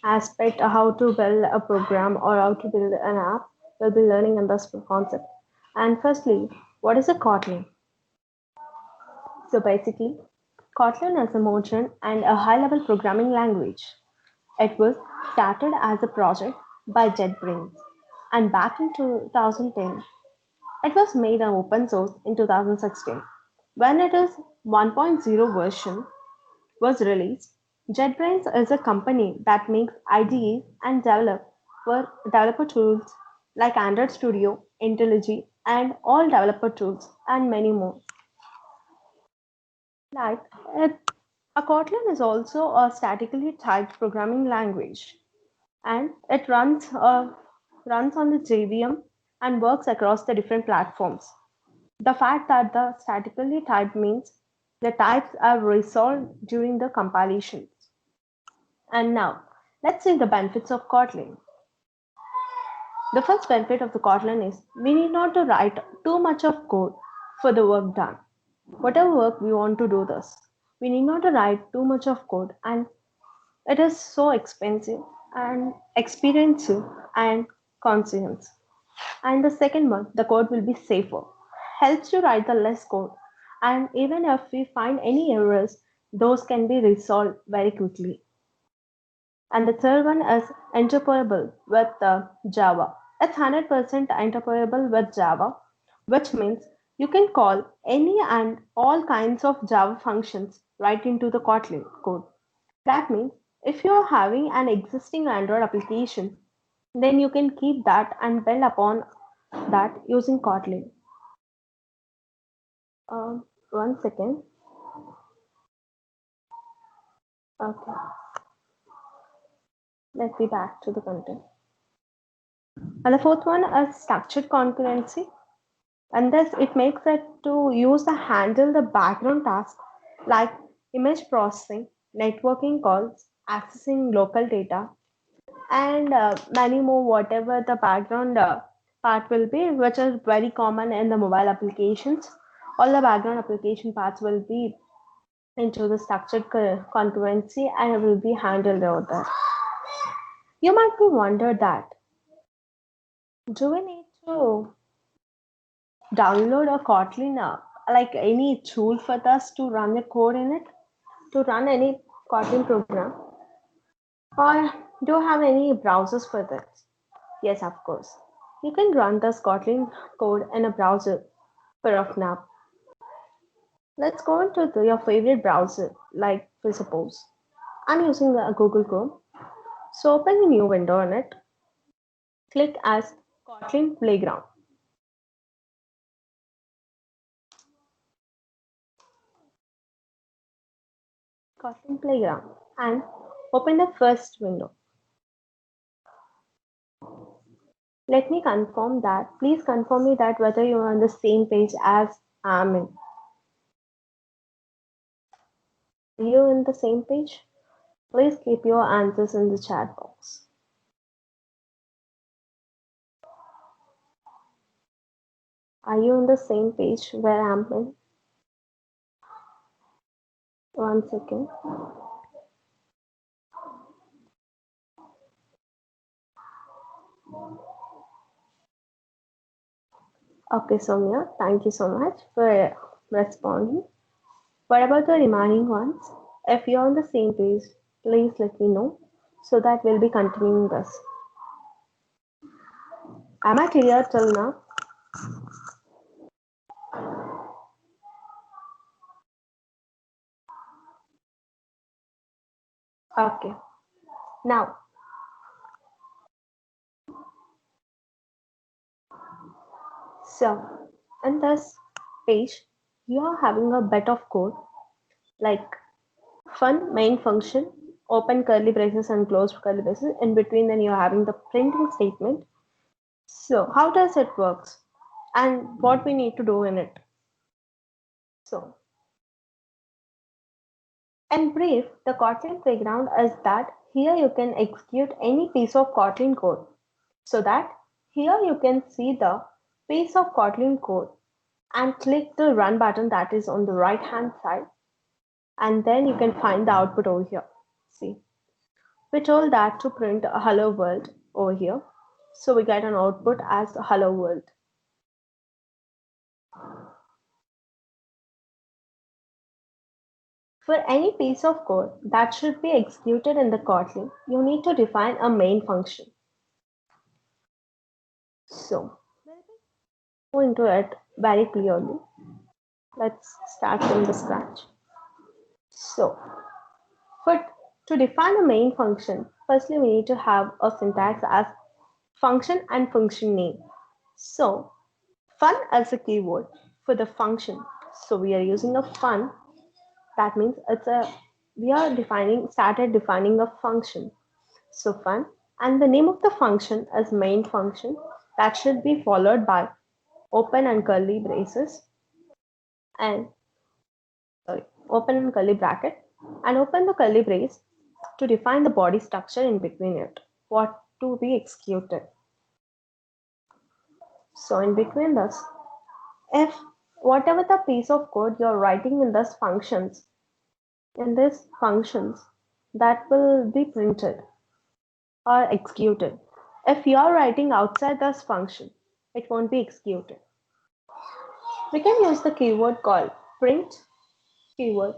aspect of how to build a program or how to build an app, we'll be learning in this concept. And firstly, what is a Kotlin? So basically, Kotlin is a modern and a high-level programming language. It was started as a project by JetBrains, and back in 2010, it was made an open source in 2016. When it is 1.0 version was released, JetBrains is a company that makes IDEs and developer tools like Android Studio, IntelliJ, and all developer tools, and many more. Like it, a Kotlin is also a statically typed programming language, and it runs on the JVM and works across the different platforms. The fact that the statically typed means the types are resolved during the compilation. And now, let's see the benefits of Kotlin. The first benefit of the Kotlin is we need not to write too much of code for the work done. Whatever work we want to do this, we need not to write too much of code, and it is so expensive and expensive and conscious. And the second one, the code will be safer. Helps you write the less code. And even if we find any errors, those can be resolved very quickly. And the third one is interoperable with Java. It's 100% interoperable with Java, which means you can call any and all kinds of Java functions right into the Kotlin code. That means if you're having an existing Android application, then you can keep that and build upon that using Kotlin. One second. Okay, let's be back to the content. And the fourth one is structured concurrency. And thus it makes it to use the handle the background tasks like image processing, networking calls, accessing local data, and many more, whatever the background part will be, which is very common in the mobile applications. All the background application parts will be into the structured concurrency and it will be handled over there. You might be wonder that do we need to download a Kotlin like any tool for us to run the code in it to run any Kotlin program, or do you have any browsers for this? Yes, of course. You can run the Kotlin code in a browser for of now. Let's go into your favorite browser, like for suppose I'm using a Google Chrome. So open a new window on it. Click as Kotlin Playground. Kotlin Playground and open the first window. Let me confirm that. Please confirm me that whether you are on the same page as I'm in. Are you in the same page? Please keep your answers in the chat box. Are you on the same page where I'm in? One second. Okay, Soumya, thank you so much for responding. What about the remaining ones? If you're on the same page, please let me know so that we'll be continuing this. Am I clear till now? Okay. Now, so in this page, you are having a bit of code like fun main function, open curly braces and close curly braces. In between, then you're having the printing statement. So how does it works and what we need to do in it? So in brief, the Kotlin playground is that here you can execute any piece of Kotlin code. So that here you can see the piece of Kotlin code and click the run button that is on the right hand side, and then you can find the output over here. See, We told that to print a hello world over here. So we get an output as hello world. For any piece of code that should be executed in the Kotlin, you need to define a main function. So we'll go into it very clearly. Let's start from the scratch. So to define a main function, firstly we need to have a syntax as function and function name. So fun as a keyword for the function. So we are using a fun. That means we are started defining a function. So fun, and the name of the function is main function. That should be followed by open and curly braces and open and curly bracket, and open the curly brace to define the body structure in between it, what to be executed. So in between this, if whatever the piece of code you're writing in these functions, that will be printed or executed. If you are writing outside this function, it won't be executed. We can use the keyword called print keyword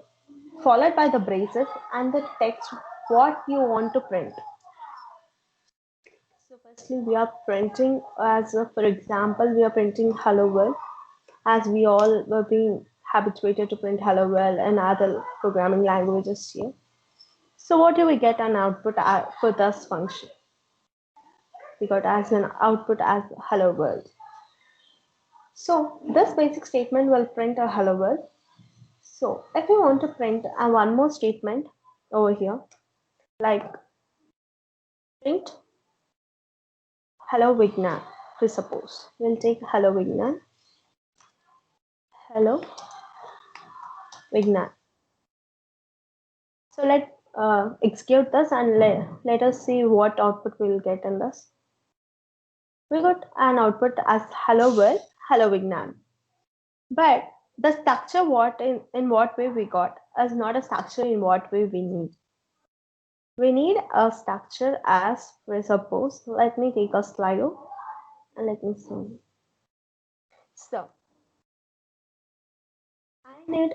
followed by the braces and the text what you want to print. So firstly, we are printing for example, we are printing hello world, as we all were being habituated to print hello world and other programming languages here. So what do we get an output for this function? We got as an output as hello world. So this basic statement will print a hello world. So if you want to print one more statement over here, like print hello Vignan, to suppose. We'll take hello Vignan. Hello Vignan. So let's execute this and let us see what output we'll get in this. We got an output as hello world, hello Vignan. But the structure in what way we got is not a structure in what way we need. We need a structure as, for suppose, let me take a Slido and let me see. So I need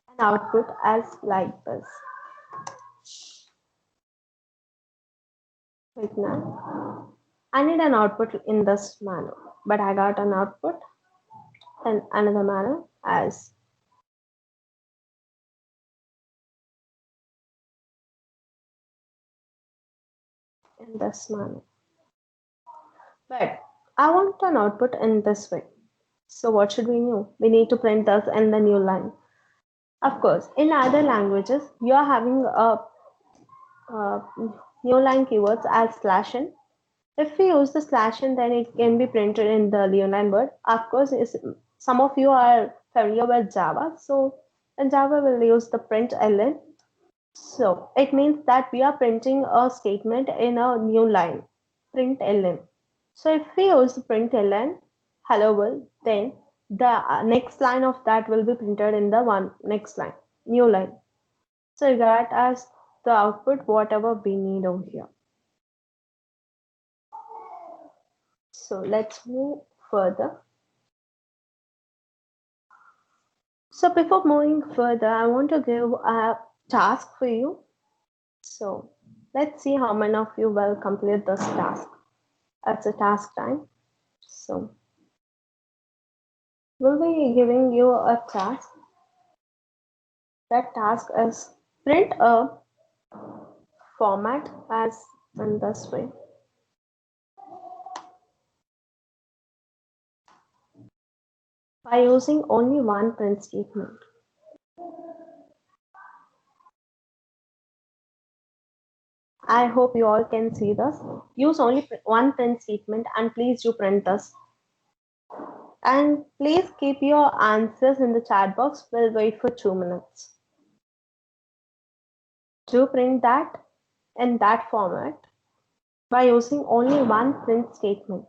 an output as like this. Right now, I need an output in this manner, but I got an output in another manner as in this manner. But I want an output in this way. So what should we do? We need to print this in the new line. Of course, in other languages, you are having a new line keywords as /n. If we use the /n, then it can be printed in the new line word. Of course, some of you are familiar with Java, so in Java we'll use the print ln. So it means that we are printing a statement in a new line, print ln. So if we use the print ln hello world, then the next line of that will be printed in the next line, new line. So you got as the output whatever we need over here. So let's move further. So before moving further, I want to give a task for you. So let's see how many of you will complete this task. It's a task time. So we'll be giving you a task. That task is print a format as in this way. By using only one print statement. I hope you all can see this. Use only one print statement and please do print this. And please keep your answers in the chat box. We'll wait for 2 minutes. Do print that in that format by using only one print statement.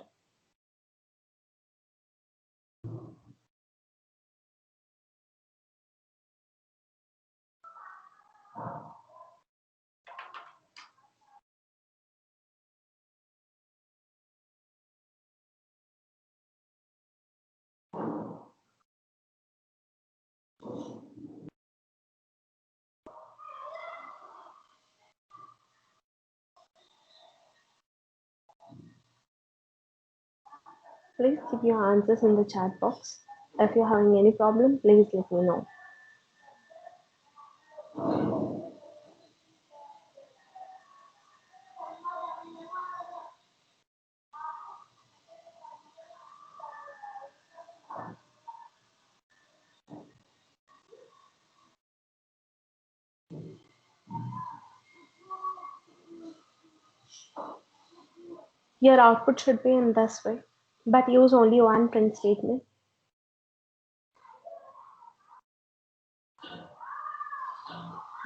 Please keep your answers in the chat box. If you're having any problem, please let me know. Your output should be in this way, but use only one print statement.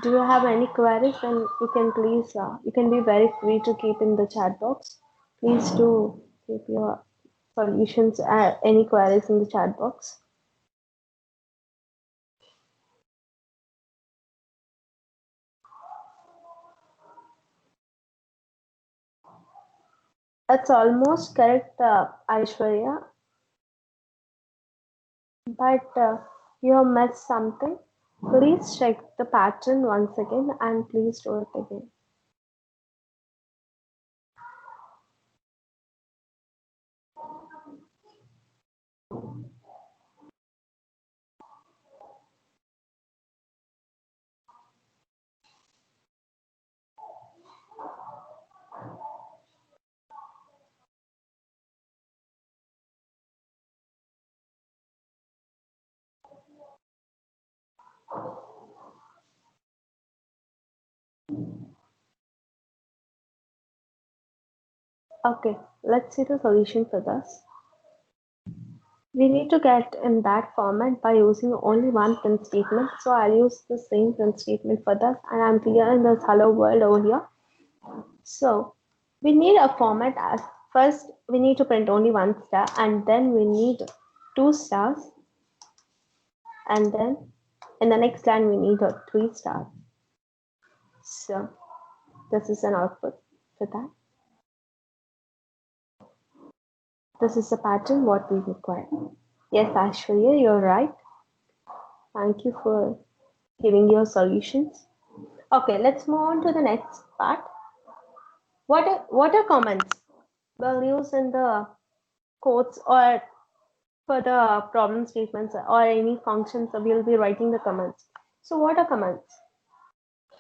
Do you have any queries? Then you can please, you can be very free to keep in the chat box. Please do keep your solutions, any queries in the chat box. That's almost correct, Aishwarya, but you have missed something. Please check the pattern once again and please do it again. Okay, let's see the solution for this. We need to get in that format by using only one print statement. So I'll use the same print statement for this, and I'm clearing this hello world over here. So we need a format as first we need to print only one star, and then we need two stars, and then in the next line we need a 3 star. So this is an output for that. This is the pattern what we require. Yes, Aishwarya, you're right. Thank you for giving your solutions. Okay, let's move on to the next part. What are comments we'll use in the codes or for the problem statements or any functions? We'll be writing the comments. So what are comments?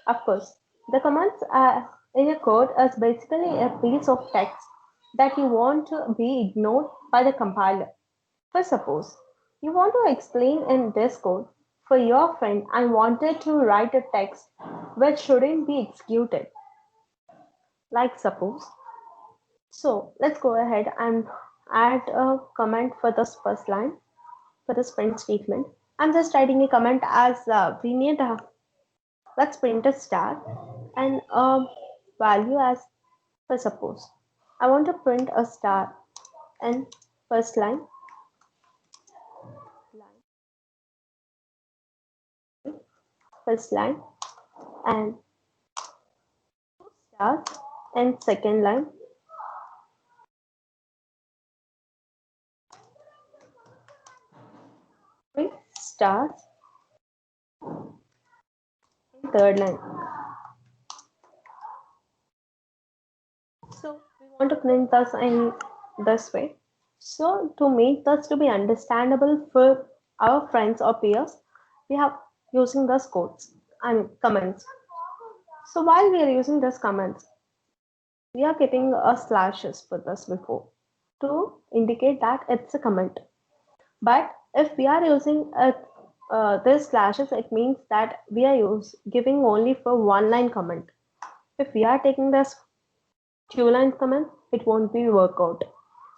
Of course, the comments in a code is basically a piece of text that you want to be ignored by the compiler. For suppose you want to explain in this code for your friend and wanted to write a text which shouldn't be executed. Like suppose. So let's go ahead and add a comment for this first line for this print statement. I'm just writing a comment as we need let's print a star and a value as for suppose. I want to print a star in first line and stars in second line. Three stars in third line. So we want to print this in this way. So to make this to be understandable for our friends or peers, we have using those codes and comments. So while we are using these comments, we are keeping a slashes for this before to indicate that it's a comment. But if we are using this slashes, it means that we are giving only for one line comment. If we are taking this 2 line comment, it won't be work out.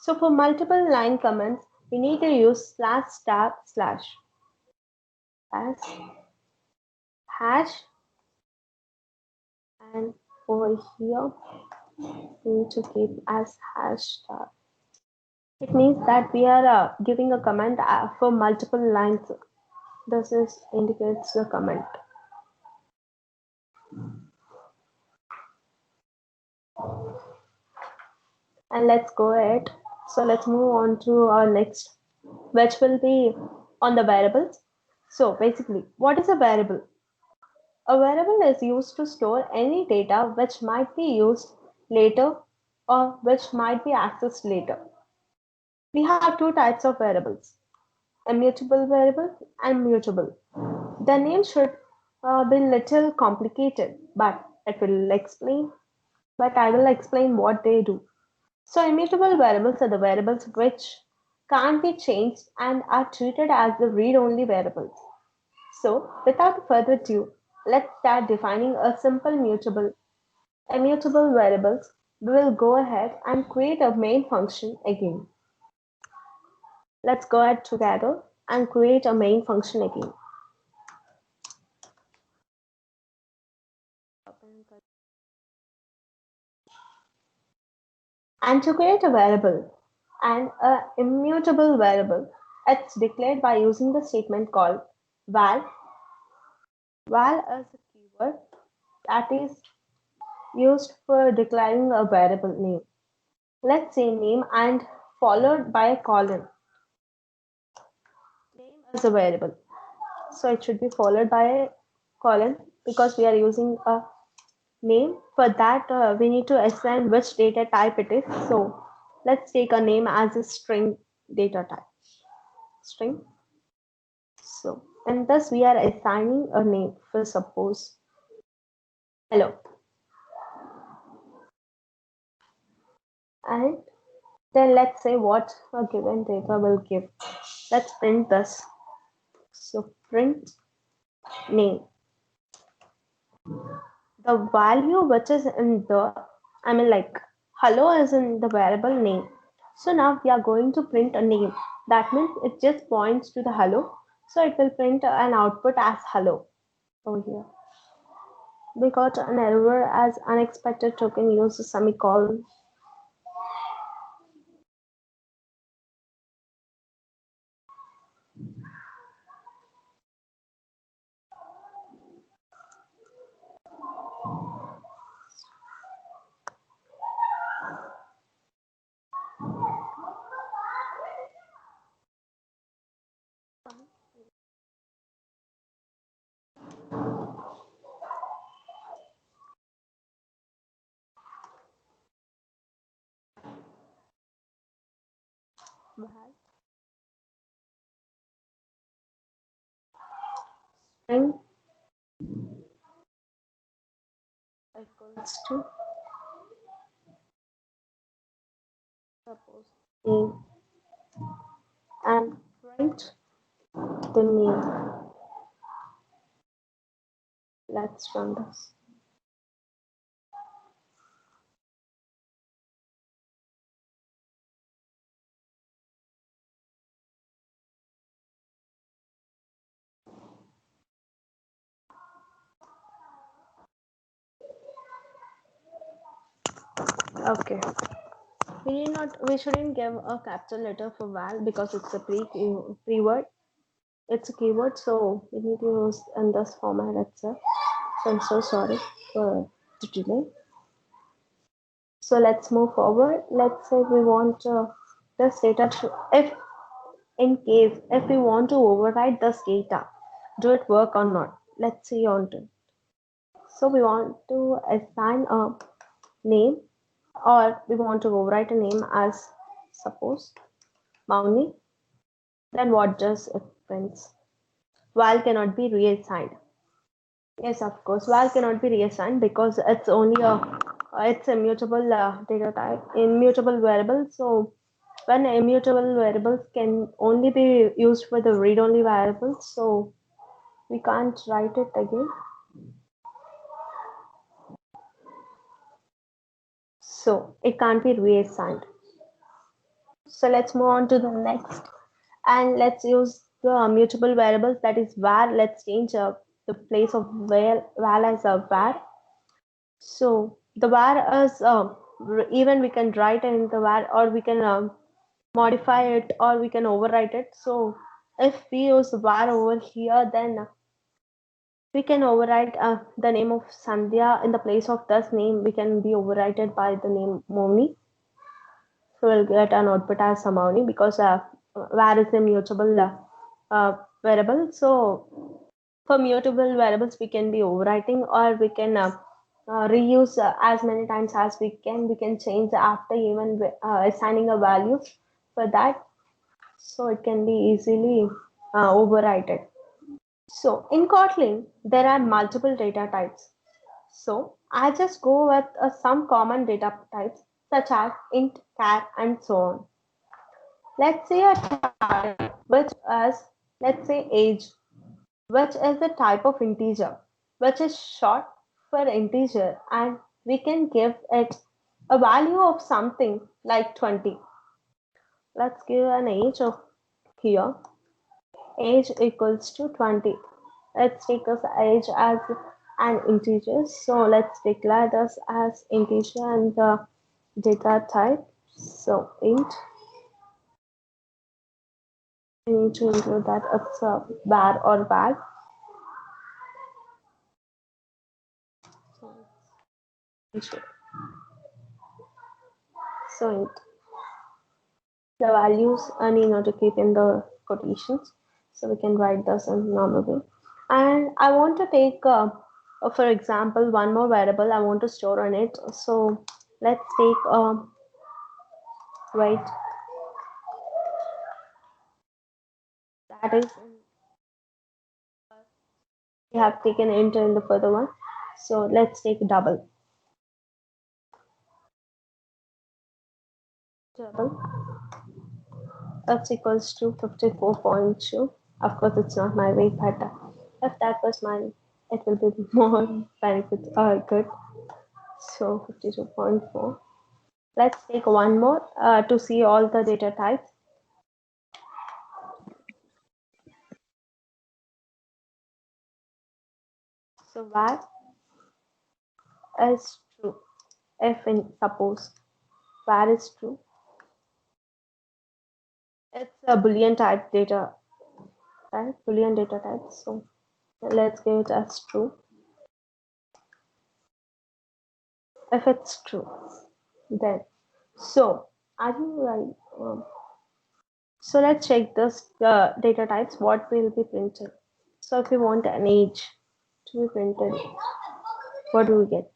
So for multiple line comments, we need to use slash star slash as hash, and over here we need to keep as hash star. It means that we are giving a comment for multiple lines. This is indicates the comment. And let's go ahead. So let's move on to our next, which will be on the variables. So basically, what is a variable? A variable is used to store any data which might be used later or which might be accessed later. We have two types of variables, immutable variable and mutable. The name should be little complicated, but I will explain what they do. So immutable variables are the variables which can't be changed and are treated as the read-only variables. So without further ado, let's start defining a simple immutable variables. We will go ahead and create a main function again. Let's go ahead together and create a main function again. And to create a variable and an immutable variable, it's declared by using the statement called val. Val is a keyword that is used for declaring a variable name. Let's say name and followed by a colon. Name is a variable, so it should be followed by a colon because we are using a name. For that, we need to assign which data type it is. So let's take a name as a string data type. String. So, and thus we are assigning a name for suppose hello. And then let's say what a given data will give. Let's print this. So print name. The value which is in the, like hello is in the variable name. So now we are going to print a name. That means it just points to the hello. So it will print an output as hello over here. We got an error as unexpected token use a semicolon. String equals to suppose name and print the name. Let's run this. Okay. We shouldn't give a capital letter for val because it's a pre-word. It's a keyword, so we need to use in this format itself. So I'm so sorry for the delay. So let's move forward. Let's say we want this data to, if we want to override this data, do it work or not? Let's see on to. So we want to assign a name, or we want to overwrite a name as suppose Mauni. Then what does it prints? Val cannot be reassigned. Yes, of course, val cannot be reassigned because it's only it's immutable data type, immutable variable. So when immutable variables can only be used for the read-only variables, so we can't write it again. So it can't be reassigned. So let's move on to the next, and let's use the mutable variables, that is var. Let's change the place of val as a var. So the var is even we can write in the var, or we can modify it, or we can overwrite it. So if we use var over here, then we can overwrite the name of Sandhya in the place of this name. We can be overwritten by the name Moni. So we'll get an output as Samani because var is a mutable variable. So for mutable variables, we can be overwriting, or we can reuse as many times as we can. We can change after even assigning a value. for that, so it can be easily overridden. So in Kotlin, there are multiple data types. So I just go with some common data types such as int, char, and so on. Let's say a type which is, let's say, age, which is a type of integer, which is short for integer, and we can give it a value of something like 20. Let's give an age of here. Age equals to 20. Let's take this age as an integer. So let's declare this as integer and the data type. So int. We need to include that it's a var or val. So int. The values I need not to keep in the quotations. So we can write this in normal way. And I want to take, for example, one more variable I want to store on it. So let's take weight. That is, we have taken int in the further one. So let's take double. Double. That's equals to 54.2. Of course, it's not my weight, but if that was mine, it will be more benefit good. So 52.4. Let's take one more to see all the data types. So var is true. If in suppose var is true, it's a Boolean type data type, Boolean data type. So let's give it as true. If it's true, then so are you right? So let's check this data types. What will be printed? So if we want an age to be printed, what do we get?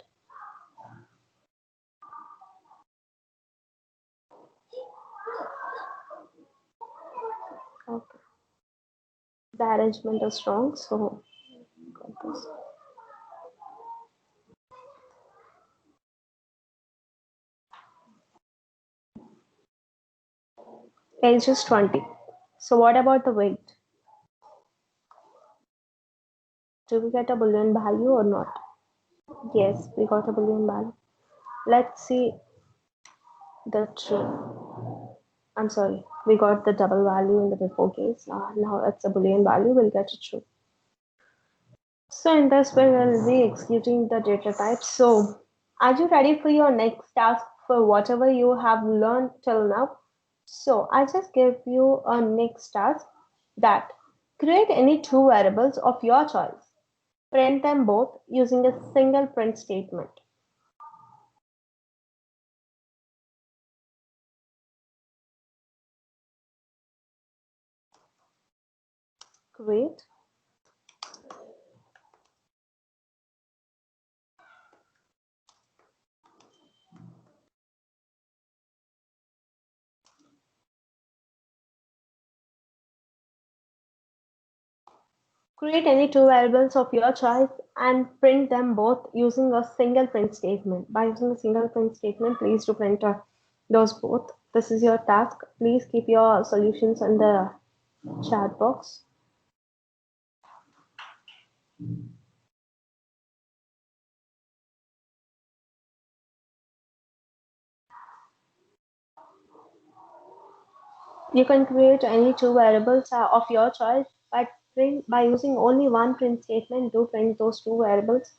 Okay. The arrangement is wrong, so got this. Age is 20. So what about the weight? Do we get a Boolean value or not? Yes, we got a Boolean value. Let's see the true. I'm sorry, we got the double value in the before case. Now it's a Boolean value, we'll get it true. So in this way, we'll be executing the data type. So are you ready for your next task for whatever you have learned till now? So I just give you a next task that create any two variables of your choice. Print them both using a single print statement. Great. Create any two variables of your choice and print them both using a single print statement. By using a single print statement, please do print those both. This is your task. Please keep your solutions in the chat box. You can create any two variables of your choice, but by using only one print statement, do print those two variables.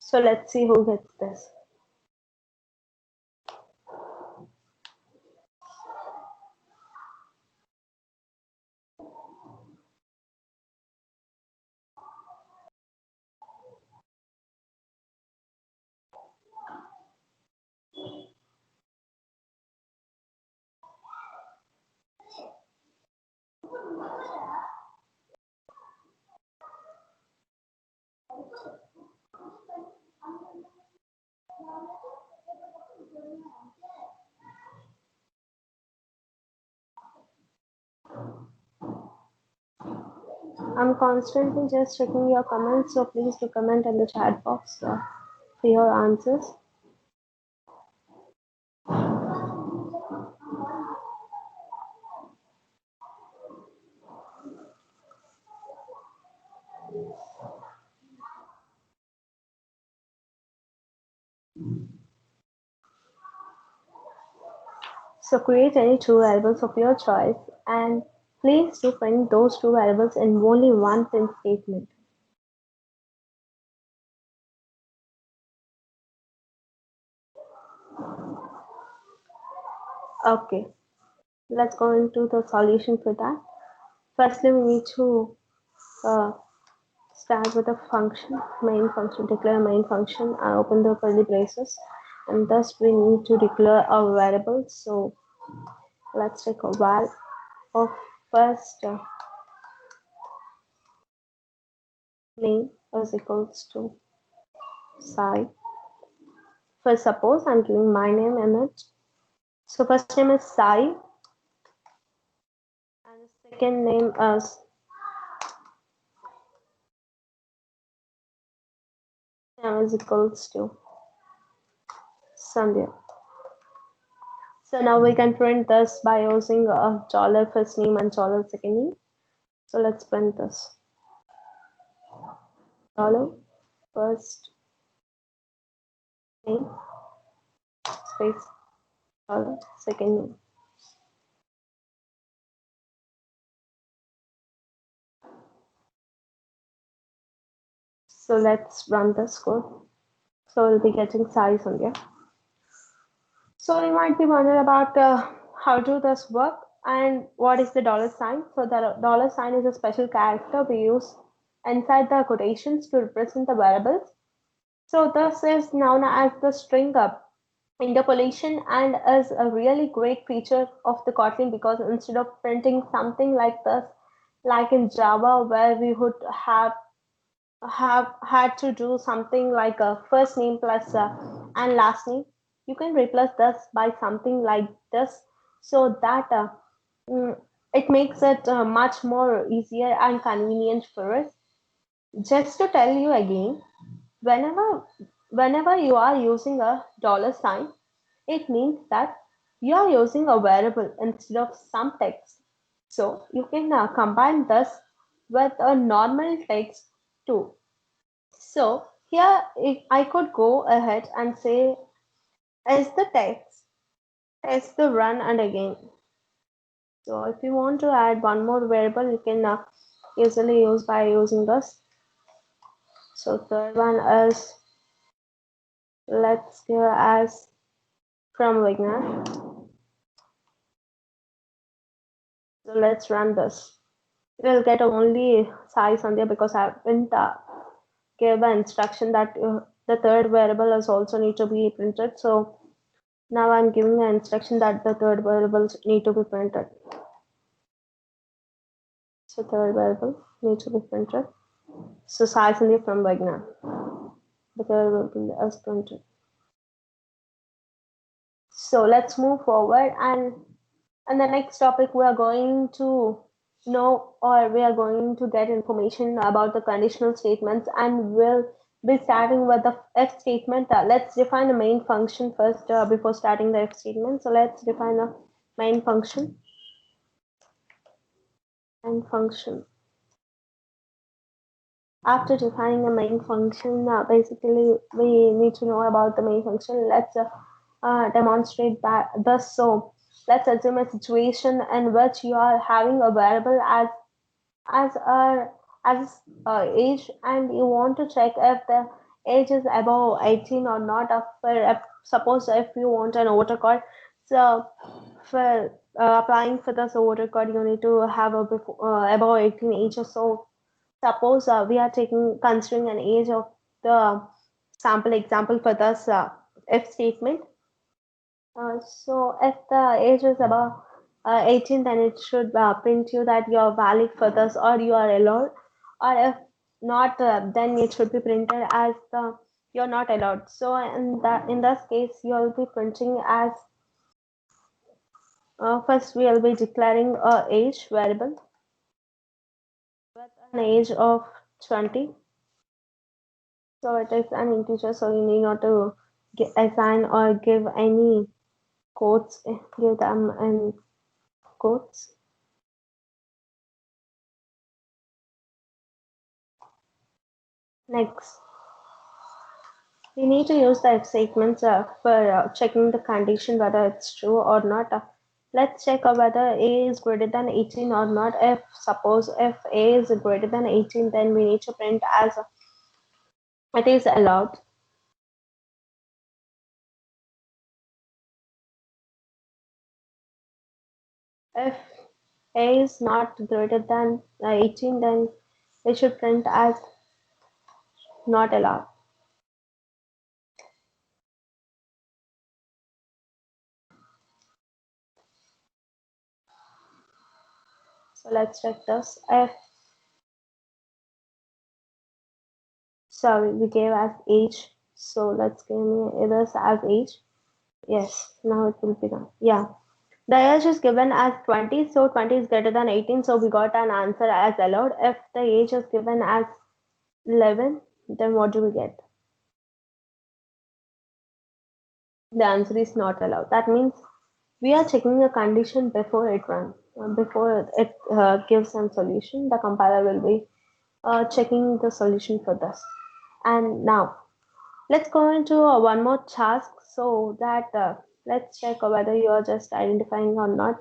So let's see who gets this. I'm constantly just checking your comments, so please do comment in the chat box for your answers. So create any two variables of your choice and please do print those two variables in only one print statement. Okay, let's go into the solution for that. Firstly, we need to start with a function, main function, declare a main function, and open the curly braces. And thus we need to declare our variables. So let's take a val of first name is equals to Sai. First, suppose I'm giving my name in it. So first name is Sai, and the second name is equals to Sandhya. So now we can print this by using a dollar first name and dollar second name. So let's print this. Dollar first name space dollar second name. So let's run this code. So we'll be getting size on there. So you might be wondering about how do this work and what is the dollar sign. So the dollar sign is a special character we use inside the quotations to represent the variables. So this is known as the string interpolation and is a really great feature of the Kotlin because instead of printing something like this, like in Java where we would have had to do something like a first name plus and last name, you can replace this by something like this so that mm, it makes it much more easier and convenient for us. Just to tell you again, whenever you are using a dollar sign, it means that you are using a variable instead of some text. So you can combine this with a normal text too. So here if I could go ahead and say is the text is the run and again. So if you want to add one more variable, you can easily use by using this. So third one is let's give as from Vignan. So let's run this. We'll get only size on there because I haven't gave an instruction that the third variable is also need to be printed. So now I'm giving an instruction that the third variables need to be printed. So third variable need to be printed. So size in the from Vignan. The third variable is printed. So let's move forward and the next topic we are going to know or we are going to get information about the conditional statements and we'll be starting with the if statement. Let's define the main function first before starting the if statement. So let's define a main function and function. After defining the main function, basically we need to know about the main function. Let's demonstrate that thus. So let's assume a situation in which you are having a variable as a age and you want to check if the age is above 18 or not. Suppose if you want an voter card, so for applying for this voter card you need to have a above 18 age or so. Suppose we are considering an age of the sample example for this if statement. So if the age is above 18, then it should print you that you are valid for this or you are allowed. Or if not, then it should be printed as the you're not allowed. So in this case, you will be printing as first we will be declaring a age variable. with an age of 20. So it is an integer, so you need not to assign or give any quotes, give them in quotes. Next, we need to use the if statements for checking the condition whether it's true or not. Let's check whether a is greater than 18 or not. If suppose if a is greater than 18, then we need to print as it is allowed. If a is not greater than 18, then we should print as not allowed. So let's check this. If sorry, we gave as age. So let's give me this as age. Yes, now it will be done. Yeah. The age is given as 20, so 20 is greater than 18, so we got an answer as allowed. If the age is given as 11, then what do we get? The answer is not allowed. That means we are checking a condition before it runs, before it gives some solution. The compiler will be checking the solution for this. And now let's go into one more task so that let's check whether you are just identifying or not.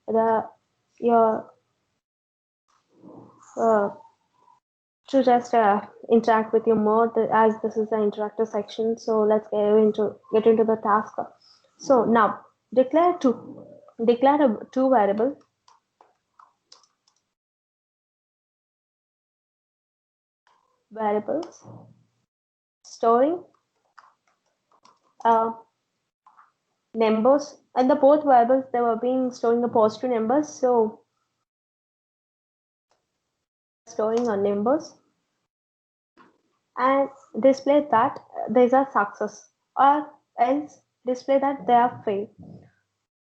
Whether you're uh, to just interact with you more as this is an interactive section. So let's get into the task. So now declare two variables storing uh, numbers, and the both variables they were being storing the positive numbers. So storing on numbers and display that these are success, or else display that they are failed.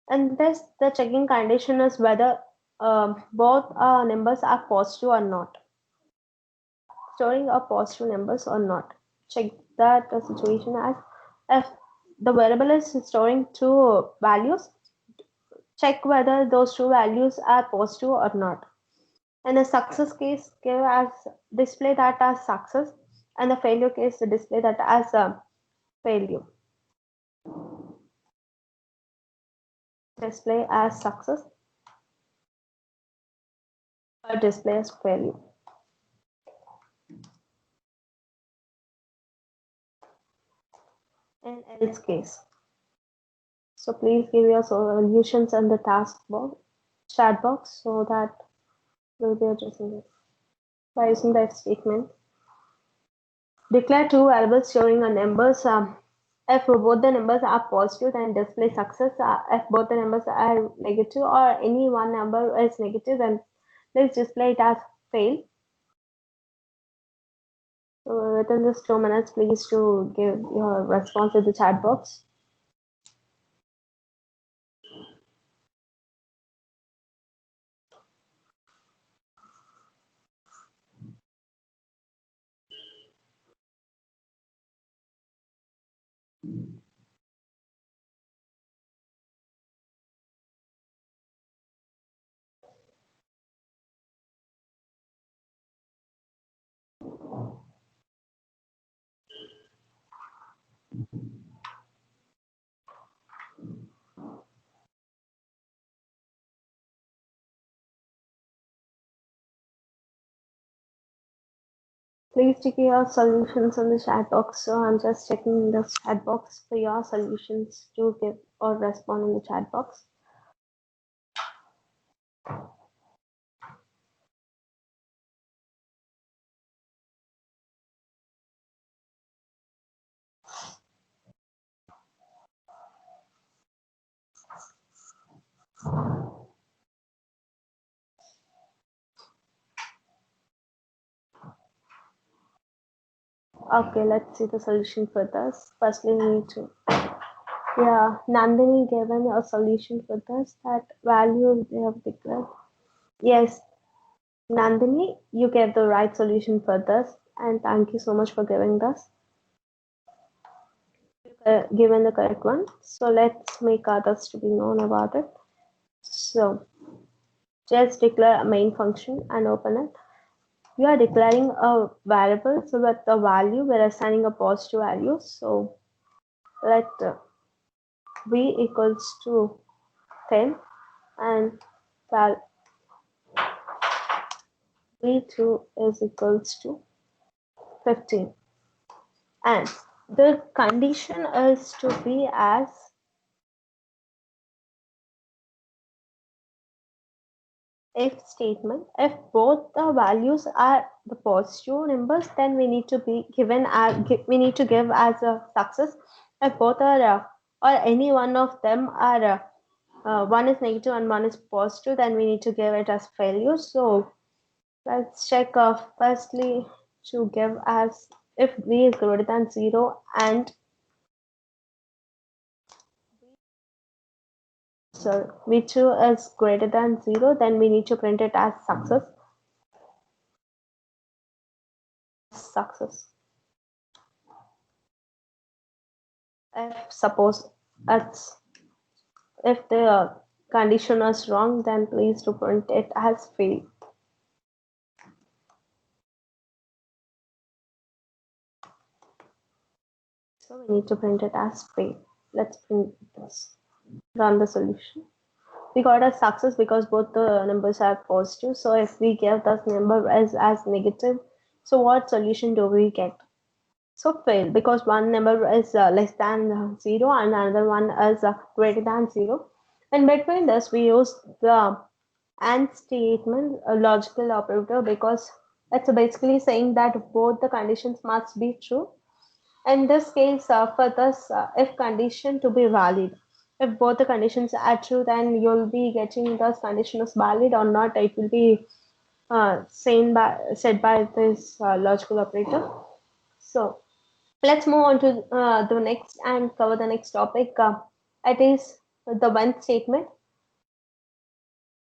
And this the checking condition is whether both numbers are positive or not, storing a positive numbers or not. Check that the situation as if the variable is storing two values, check whether those two values are positive or not. In the success case, give as display that as success, and the failure case display that as a failure. Display as success or display as failure. In else case. So please give your solutions in the task box, chat box, so that we'll be addressing it by using the if statement. Declare two variables showing a numbers. If both the numbers are positive, then display success. If both the numbers are negative or any one number is negative, then please display it as fail. So within this 2 minutes, please to give your response in the chat box. Please check your solutions in the chat box. So I'm just checking the chat box for your solutions to give or respond in the chat box. Okay, let's see the solution for this. Firstly, we need to, yeah, Nandini given a solution for this, that value they have declared. Yes, Nandini, you gave the right solution for this, and thank you so much for giving this, given the correct one. So let's make others to be known about it. So just declare a main function and open it. We are declaring a variable, so that the value we're assigning a positive value. So let v equals to 10 and val v2 is equals to 15, and the condition is to be as if statement. If both the values are the positive numbers, then we need to be given as we need to give as a success. If both are or any one of them are one is negative and one is positive, then we need to give it as failure. So let's check firstly to give as if v is greater than 0 and so v2 is greater than 0, then we need to print it as success. If suppose it's if the condition is wrong, then please to print it as fail. So we need to print it as fail. Let's print this. Run the solution. We got a success because both the numbers are positive. So if we give this number as negative, so what solution do we get? So fail, because one number is less than 0 and another one is greater than 0. And between this, we use the and statement, a logical operator, because it's basically saying that both the conditions must be true. In this case, for this if condition to be valid, if both the conditions are true, then you'll be getting this condition is valid or not. It will be said by this logical operator. So let's move on to the next and cover the next topic. It is the when statement.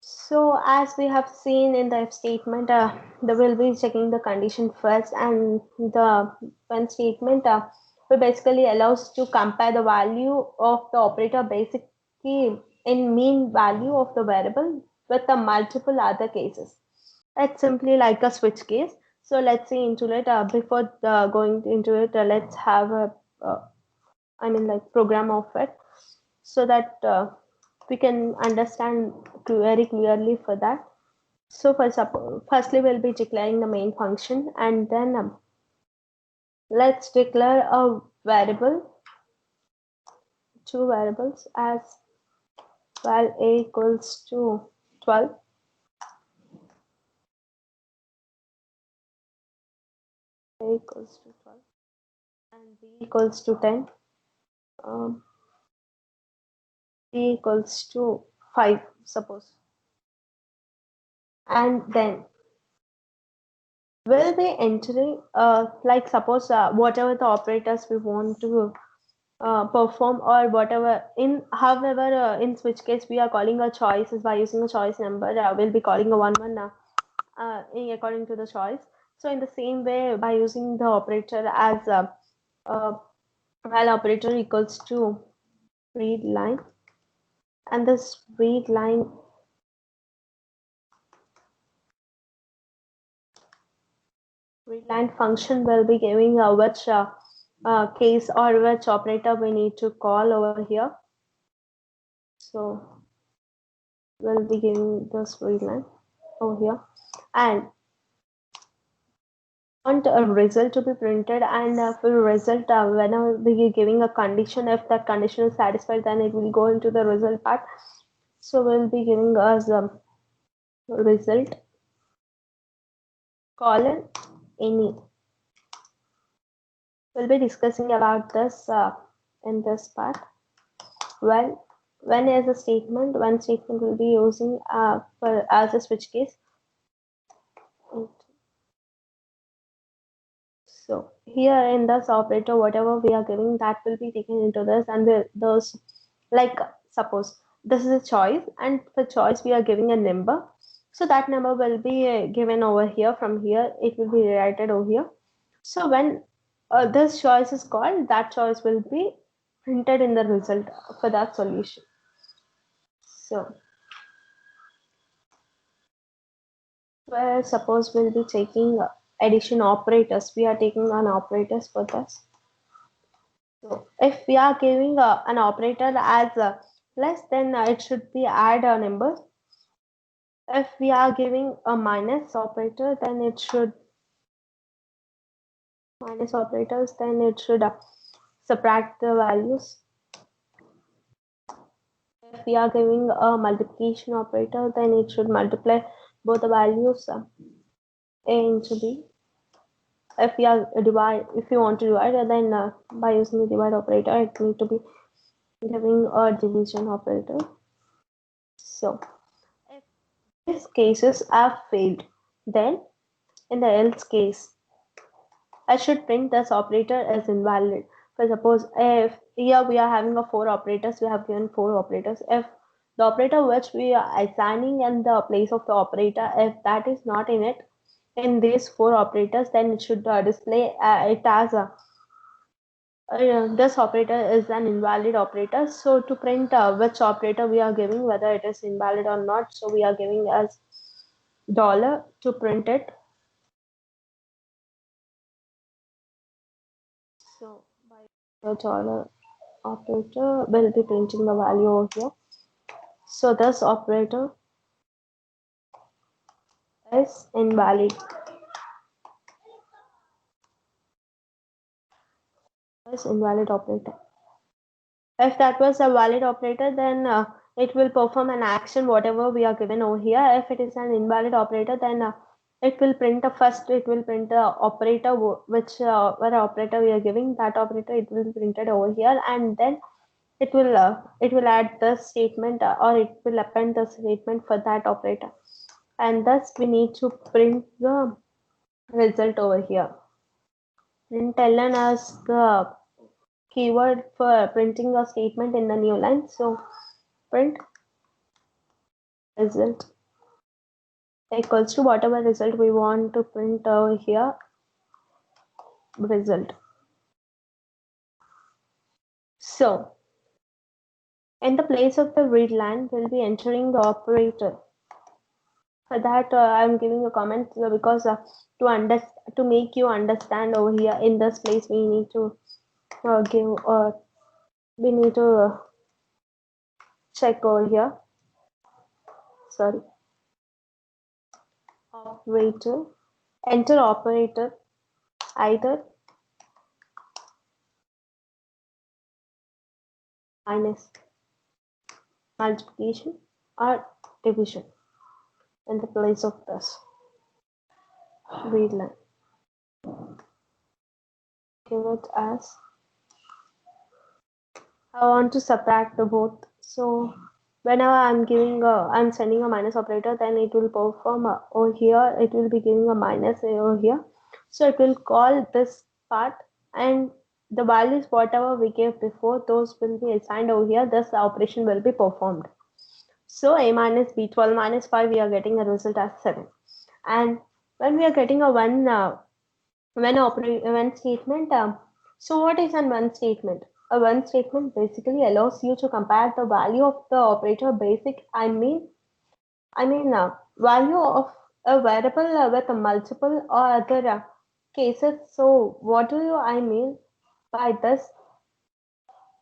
So as we have seen in the if statement, they will be checking the condition first, and the when statement will basically allows to compare the value of the operator basically in mean value of the variable with the multiple other cases. It's simply like a switch case. So let's see into it. Before going into it, let's have a like program of it, so that we can understand very clearly for that. So firstly, we'll be declaring the main function, and then let's declare a variable, two variables as val a equals to 12, a equals to 12, and b equals to 10, b equals to 5, suppose. And then we'll be entering, like suppose whatever the operators we want to perform, or whatever in however in which case we are calling a choices by using a choice number, we'll be calling a one according to the choice. So in the same way, by using the operator as while operator equals to read line, and this read line function will be giving which case or which operator we need to call over here. So we'll be giving this read line over here, and want a result to be printed, and for result, whenever we are giving a condition, if that condition is satisfied, then it will go into the result part. So we'll be giving us result colon any. We'll be discussing about this in this part. Well, when is a statement, when statement will be using for as a switch case. So here in this operator, whatever we are giving, that will be taken into this, and those, like suppose this is a choice, and for choice we are giving a number. So that number will be given over here. From here, it will be rewritten over here. So when this choice is called, that choice will be printed in the result for that solution. So where suppose we'll be taking addition operators. We are taking an operators for this. So if we are giving an operator as less, then it should be add a number. If we are giving a minus operator, then it should minus operators, then it should subtract the values. If we are giving a multiplication operator, then it should multiply both the values a into b. If we are if you want to divide, then by using the divide operator, it need to be giving a division operator. So if these cases are failed, then in the else case, I should print this operator as invalid. For suppose if here we are having a four operators, we have given four operators. If the operator which we are assigning in the place of the operator, if that is not in it, in these four operators, then it should display it as a this operator is an invalid operator. So to print which operator we are giving, whether it is invalid or not, so we are giving as dollar to print it. So by the dollar operator will be printing the value over here. So this operator is invalid. Is invalid operator. If that was a valid operator, then it will perform an action whatever we are given over here. If it is an invalid operator, then it will print first. It will print the operator which what operator we are giving, that operator it will be printed over here, and then it will add the statement or it will append the statement for that operator, and thus we need to print the result over here. Println as the keyword for printing a statement in the new line. So print result equals to whatever result we want to print over here, result. So in the place of the read line, we'll be entering the operator. For that, I'm giving a comment because to make you understand over here in this place, we need to check over here. Sorry, operator, enter operator either minus multiplication or division in the place of this read line. Give it as I want to subtract the both. So whenever I'm sending a minus operator, then it will perform over here. It will be giving a minus over here. So it will call this part, and the values whatever we gave before, those will be assigned over here. This operation will be performed. So a minus b 12 minus 5, we are getting a result as 7. And when we are getting a one statement, so what is a one statement? A one statement basically allows you to compare the value of the operator value of a variable with a multiple or other cases. So what do you I mean by this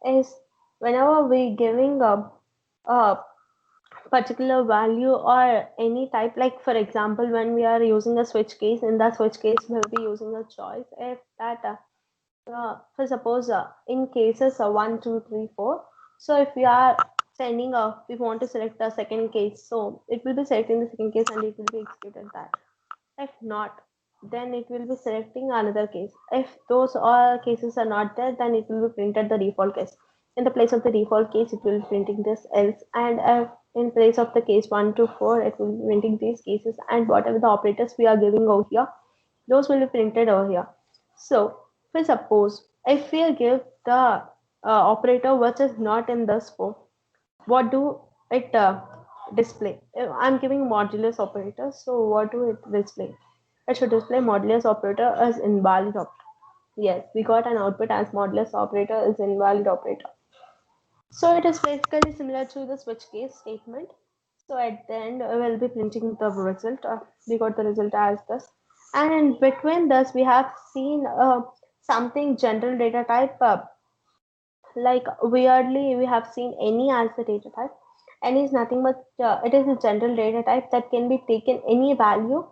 is whenever we giving a particular value or any type, like for example, when we are using a switch case, in that switch case we'll be using a choice. If that for suppose in cases 1 2 3 4, so if we are we want to select the second case, so it will be selecting the second case and it will be executed that. If not, then it will be selecting another case. If those all cases are not there, then it will be printed the default case. In the place of the default case, it will be printing this else, and in place of the case 1 to 4, it will be printing these cases, and whatever the operators we are giving over here, those will be printed over here. So for suppose if we give the operator which is not in this 4, what do it display. I'm giving modulus operator, so what do it display? It should display modulus operator as invalid operator. Yes, we got an output as modulus operator is invalid operator. So it is basically similar to the switch case statement. So at the end, we'll be printing the result. We got the result as this. And in between this, we have seen something general data type. Like weirdly, we have seen any as the data type. Any is nothing but it is a general data type that can be taken any value.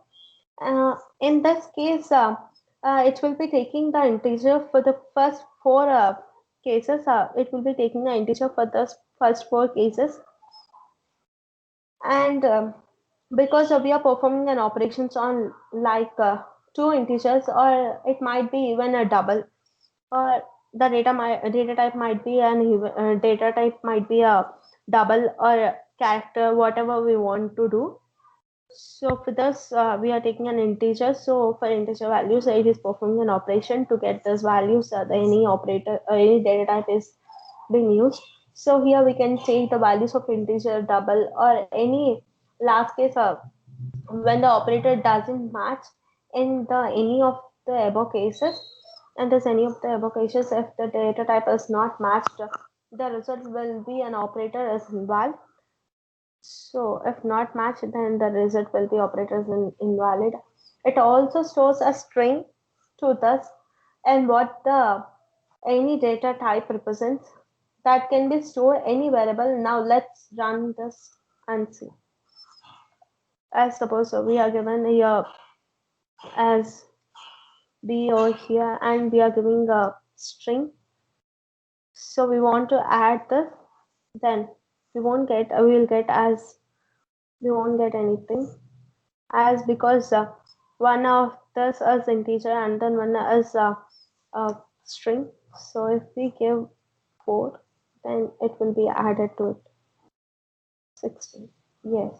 In this case, it will be taking the integer for the first four cases. It will be taking the integer for the first four cases. And because we are performing an operations on like two integers, or it might be even a double, or the data type might be data type might be a double or a character, whatever we want to do. So for this, we are taking an integer. So for integer values, it is performing an operation to get those values. Any operator, any data type is being used. So here we can take the values of integer, double, or any last case when the operator doesn't match in the any of the above cases. And there's any of the above cases, if the data type is not matched, the result will be an operator is invalid. So if not matched, then the result will be operators invalid. It also stores a string to this and what the any data type represents that can be stored any variable. Now let's run this and see. As suppose we are given here as B over here and we are giving a string. So we want to add this, then we won't get, we will get as, we won't get anything as because one of this is integer and then one is a string. So if we give 4, then it will be added to it. 16. Yes.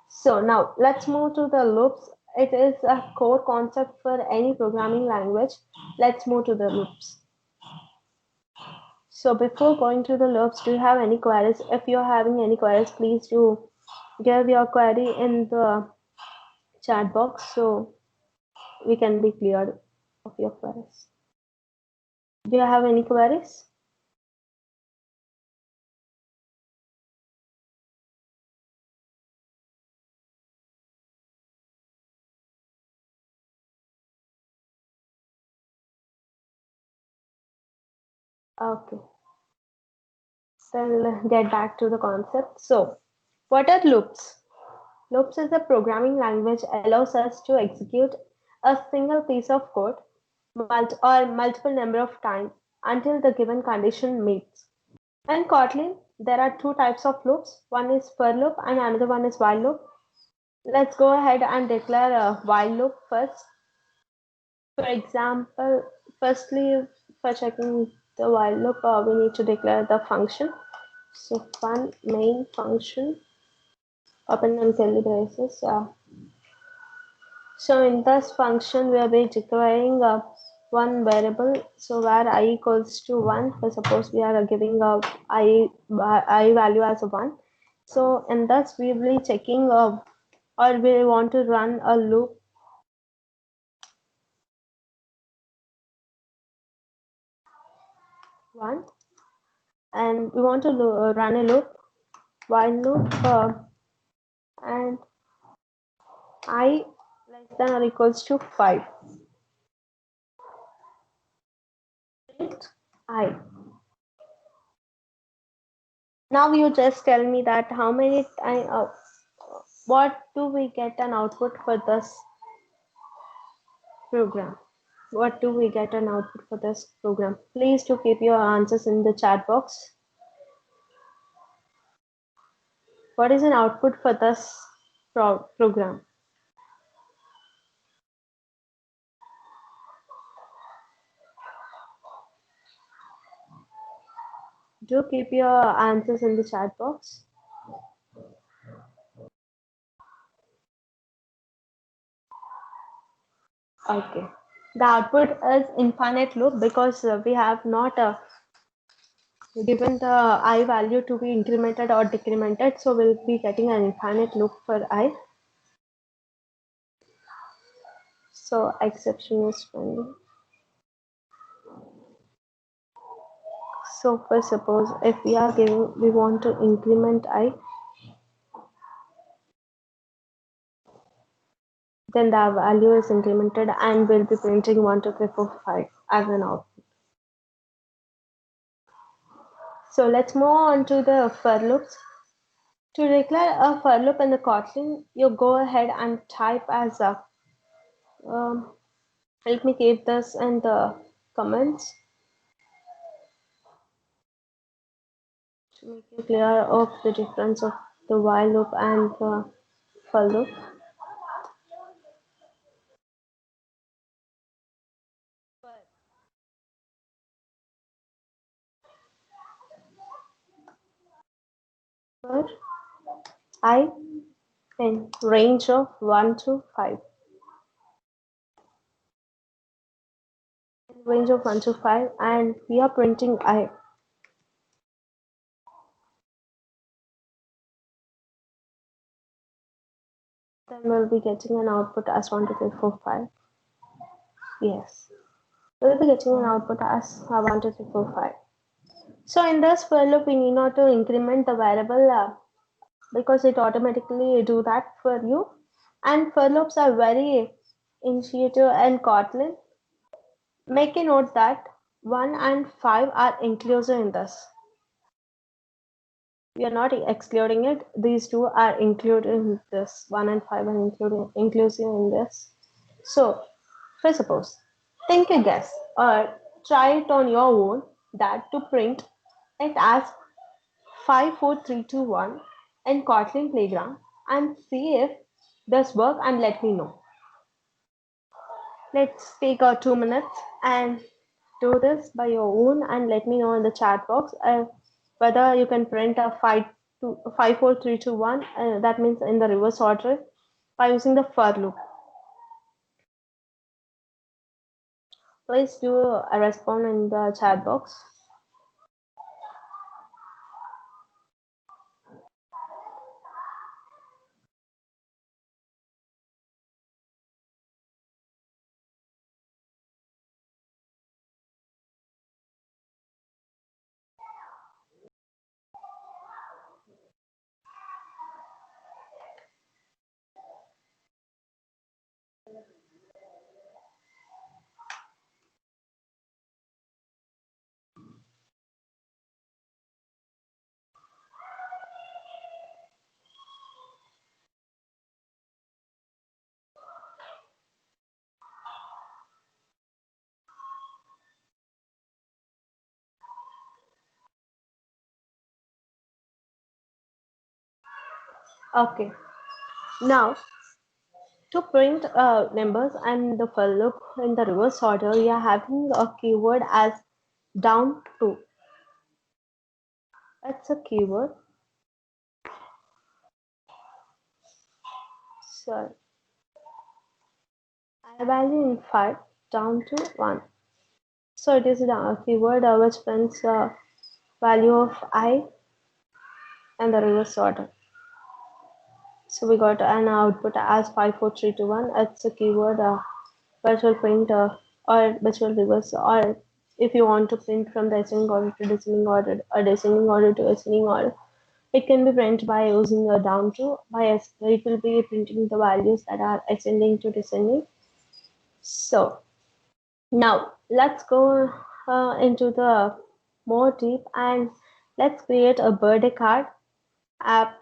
So now let's move to the loops. It is a core concept for any programming language. Let's move to the loops. So before going to the loops, do you have any queries? If you're having any queries, please do give your query in the chat box so we can be cleared of your queries. Do you have any queries? Okay, then we'll get back to the concept. So what are loops? Loops is a programming language allows us to execute a single piece of code or multiple number of times until the given condition meets. In Kotlin, there are two types of loops. One is for loop and another one is while loop. Let's go ahead and declare a while loop first. For example, firstly, for checking the while loop, we need to declare the function. So fun main function, open and curly braces. So in this function, we will be declaring one variable. So where I equals to 1, for suppose we are giving a I value as a 1. So in this, we will be checking or we want to run a loop. One, and we want to run a loop, while loop, and I less than or equals to 5. I. Now you just tell me that how many what do we get an output for this program? What do we get an output for this program? Please do keep your answers in the chat box. What is an output for this program? Do keep your answers in the chat box. Okay. The output is infinite loop because we have not given the I value to be incremented or decremented, so we'll be getting an infinite loop for I. So exception is pending. So for suppose if we are giving, we want to increment I, then the value is incremented and we'll be printing 1, 2, 3, 4, 5 as an output. So let's move on to the for loops. To declare a for loop in the Kotlin, you go ahead and type as a, let me keep this in the comments to make you clear of the difference of the while loop and the for loop. For I in range of 1 to 5. Range of 1 to 5, and we are printing I. Then we'll be getting an output as 1, 2, 3, 4, 5. Yes. We'll be getting an output as 1, 2, 3, 4, 5. So in this for loop, we need not to increment the variable because it automatically do that for you. And for loops are very intuitive and Kotlin. Make a note that 1 and 5 are inclusive in this. We are not excluding it. These two are included in this. 1 and 5 are inclusive in this. So, for suppose, think a guess or try it on your own that to print it as 5, 4, 3, 2, 1 in Kotlin Playground and see if this work and let me know. Let's take 2 minutes and do this by your own and let me know in the chat box whether you can print a 5, 4, 3, 2, 1. That means in the reverse order by using the for loop. Please do a response in the chat box. Okay. Now, to print numbers and the for loop in the reverse order, we are having a keyword as down to. That's a keyword. So I value in 5 down to 1. So it is a keyword which prints value of I and the reverse order. So we got an output as 5, 4, 3, 2, 1. It's a keyword which will print or which will reverse, or if you want to print from the ascending order to descending order or descending order to ascending order, it can be printed by using a down to. It will be printing the values that are ascending to descending. So now let's go into the more deep and let's create a birthday card app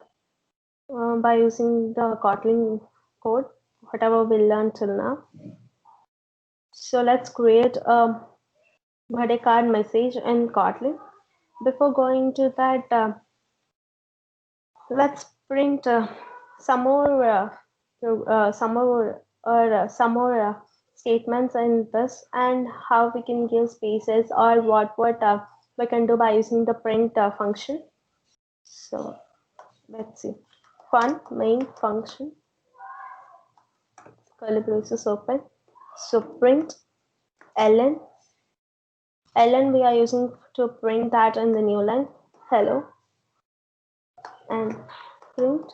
by using the Kotlin code, whatever we learned till now. So let's create a birthday card message in Kotlin. Before going to that, let's print some more statements in this and how we can give spaces or what we can do by using the print function. So let's see. Fun main function, curly braces open. So print ln we are using to print that in the new line, hello, and print.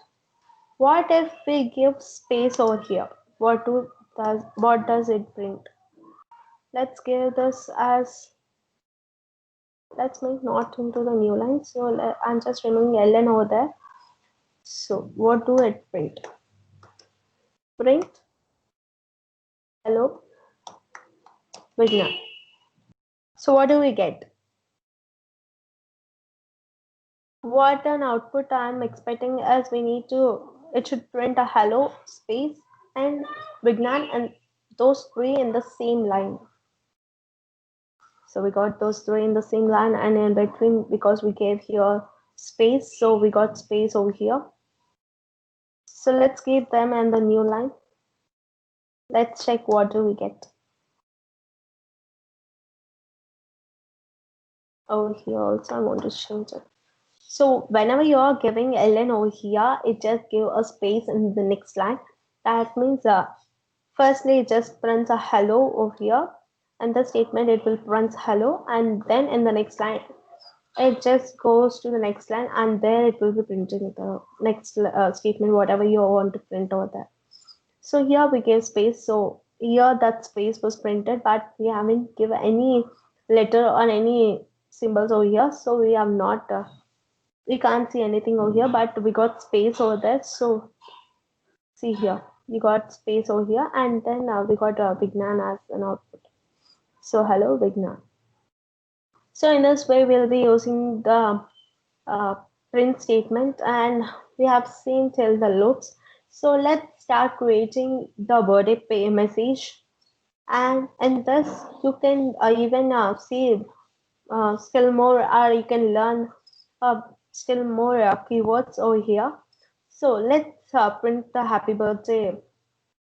What if we give space over here? What does it print? Let's give this as, let's make not into the new line. So I'm just removing ln over there. So what do it print? Print hello Vigna. So what do we get? What an output I'm expecting as we need to, it should print a hello space and Vignan and those three in the same line. So we got those three in the same line, and in between, because we gave here space, so we got space over here. So let's give them in the new line. Let's check what do we get. Over here also I want to change it. So whenever you are giving ln over here, it just give a space in the next line. That means firstly it just prints a hello over here, and the statement it will print hello, and then in the next line it just goes to the next line, and there it will be printing the next statement, whatever you want to print over there. So here we gave space, so here that space was printed, but we haven't given any letter or any symbols over here, so we have not we can't see anything over here, but we got space over there. So see here, we got space over here, and then we got Vignan as an output. So hello Vignan. So in this way we'll be using the print statement, and we have seen till the loops. So let's start creating the birthday pay message, and in this you can even see still more, or you can learn still more keywords over here. So let's print the happy birthday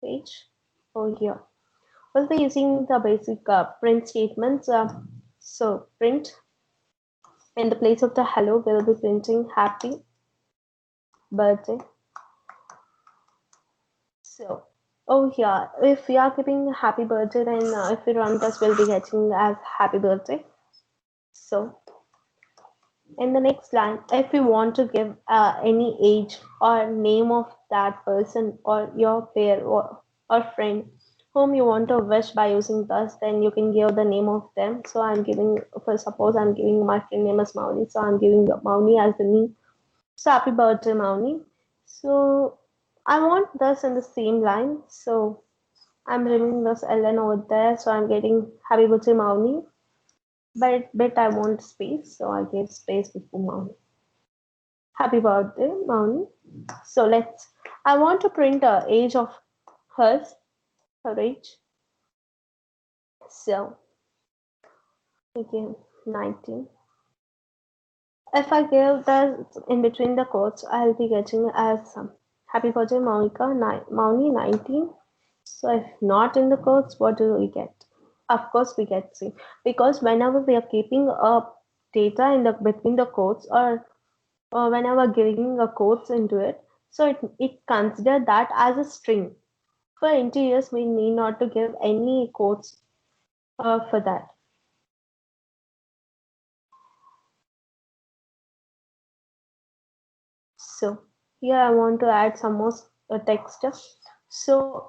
page over here. We'll be using the basic print statements. So print, in the place of the hello, we'll be printing happy birthday. So over here, if we are giving happy birthday, then if we run this, we'll be getting as happy birthday. So in the next line, if we want to give any age or name of that person or your pair or friend whom you want to wish by using this, then you can give the name of them. So I'm giving, for suppose I'm giving my friend name as Mauni, so I'm giving Mauni as the name. So happy birthday Mauni. So I want this in the same line, so I'm removing this ln over there, so I'm getting happy birthday Mauni. But I want space, so I gave space before Mauni. Happy birthday Mauni. So I want to print the age of her age. So again 19. If I give that in between the quotes, I'll be getting as happy birthday Mauni 19. So if not in the quotes, what do we get? Of course we get C, because whenever we are keeping a data in the between the quotes, or whenever giving a quotes into it, so it consider that as a string. For integers, we need not to give any quotes for that. So here I want to add some more text. So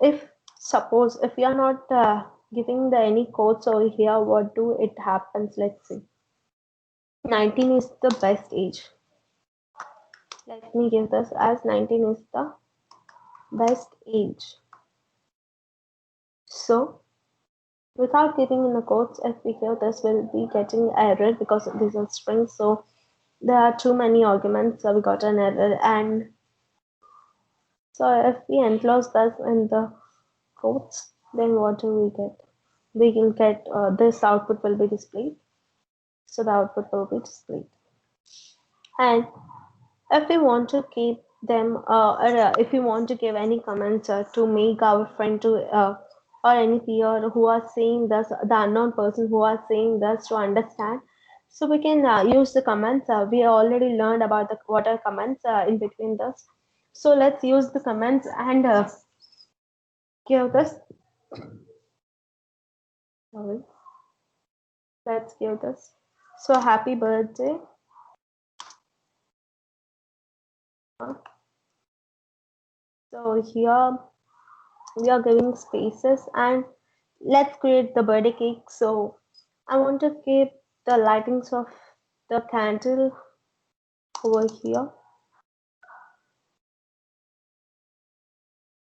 suppose if we are not giving the any quotes over here, what do it happens? Let's see. 19 is the best age. Let me give this as 19 is the best age. So without giving in the quotes, if we give this, we'll be getting error because these are strings. So there are too many arguments, so we got an error. And so if we enclose this in the quotes, then what do we get? We will get this output will be displayed. So the output will be displayed. And if we want to keep them, or if we want to give any comments to make our friend to or any peer who are saying this, the unknown person who are saying this to understand, so we can use the comments. We already learned about what are comments in between this. So let's use the comments and give this. Sorry. Let's give this So happy birthday. So here we are giving spaces and let's create the birthday cake. So I want to keep the lightings of the candle over here.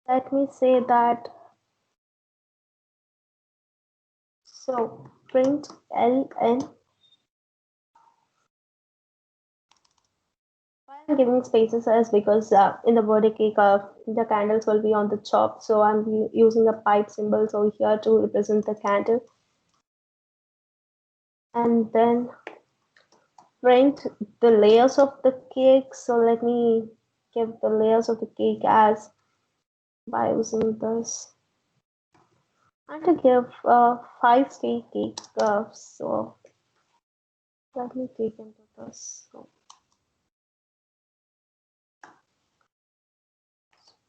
Let me say that. So print ln. Why I'm giving spaces is because in the birthday cake, the candles will be on the top. So I'm using a pipe symbols over here to represent the candle. And then print the layers of the cake. So let me give the layers of the cake as by using this. And to give 5 stage cake. So let me take into this. So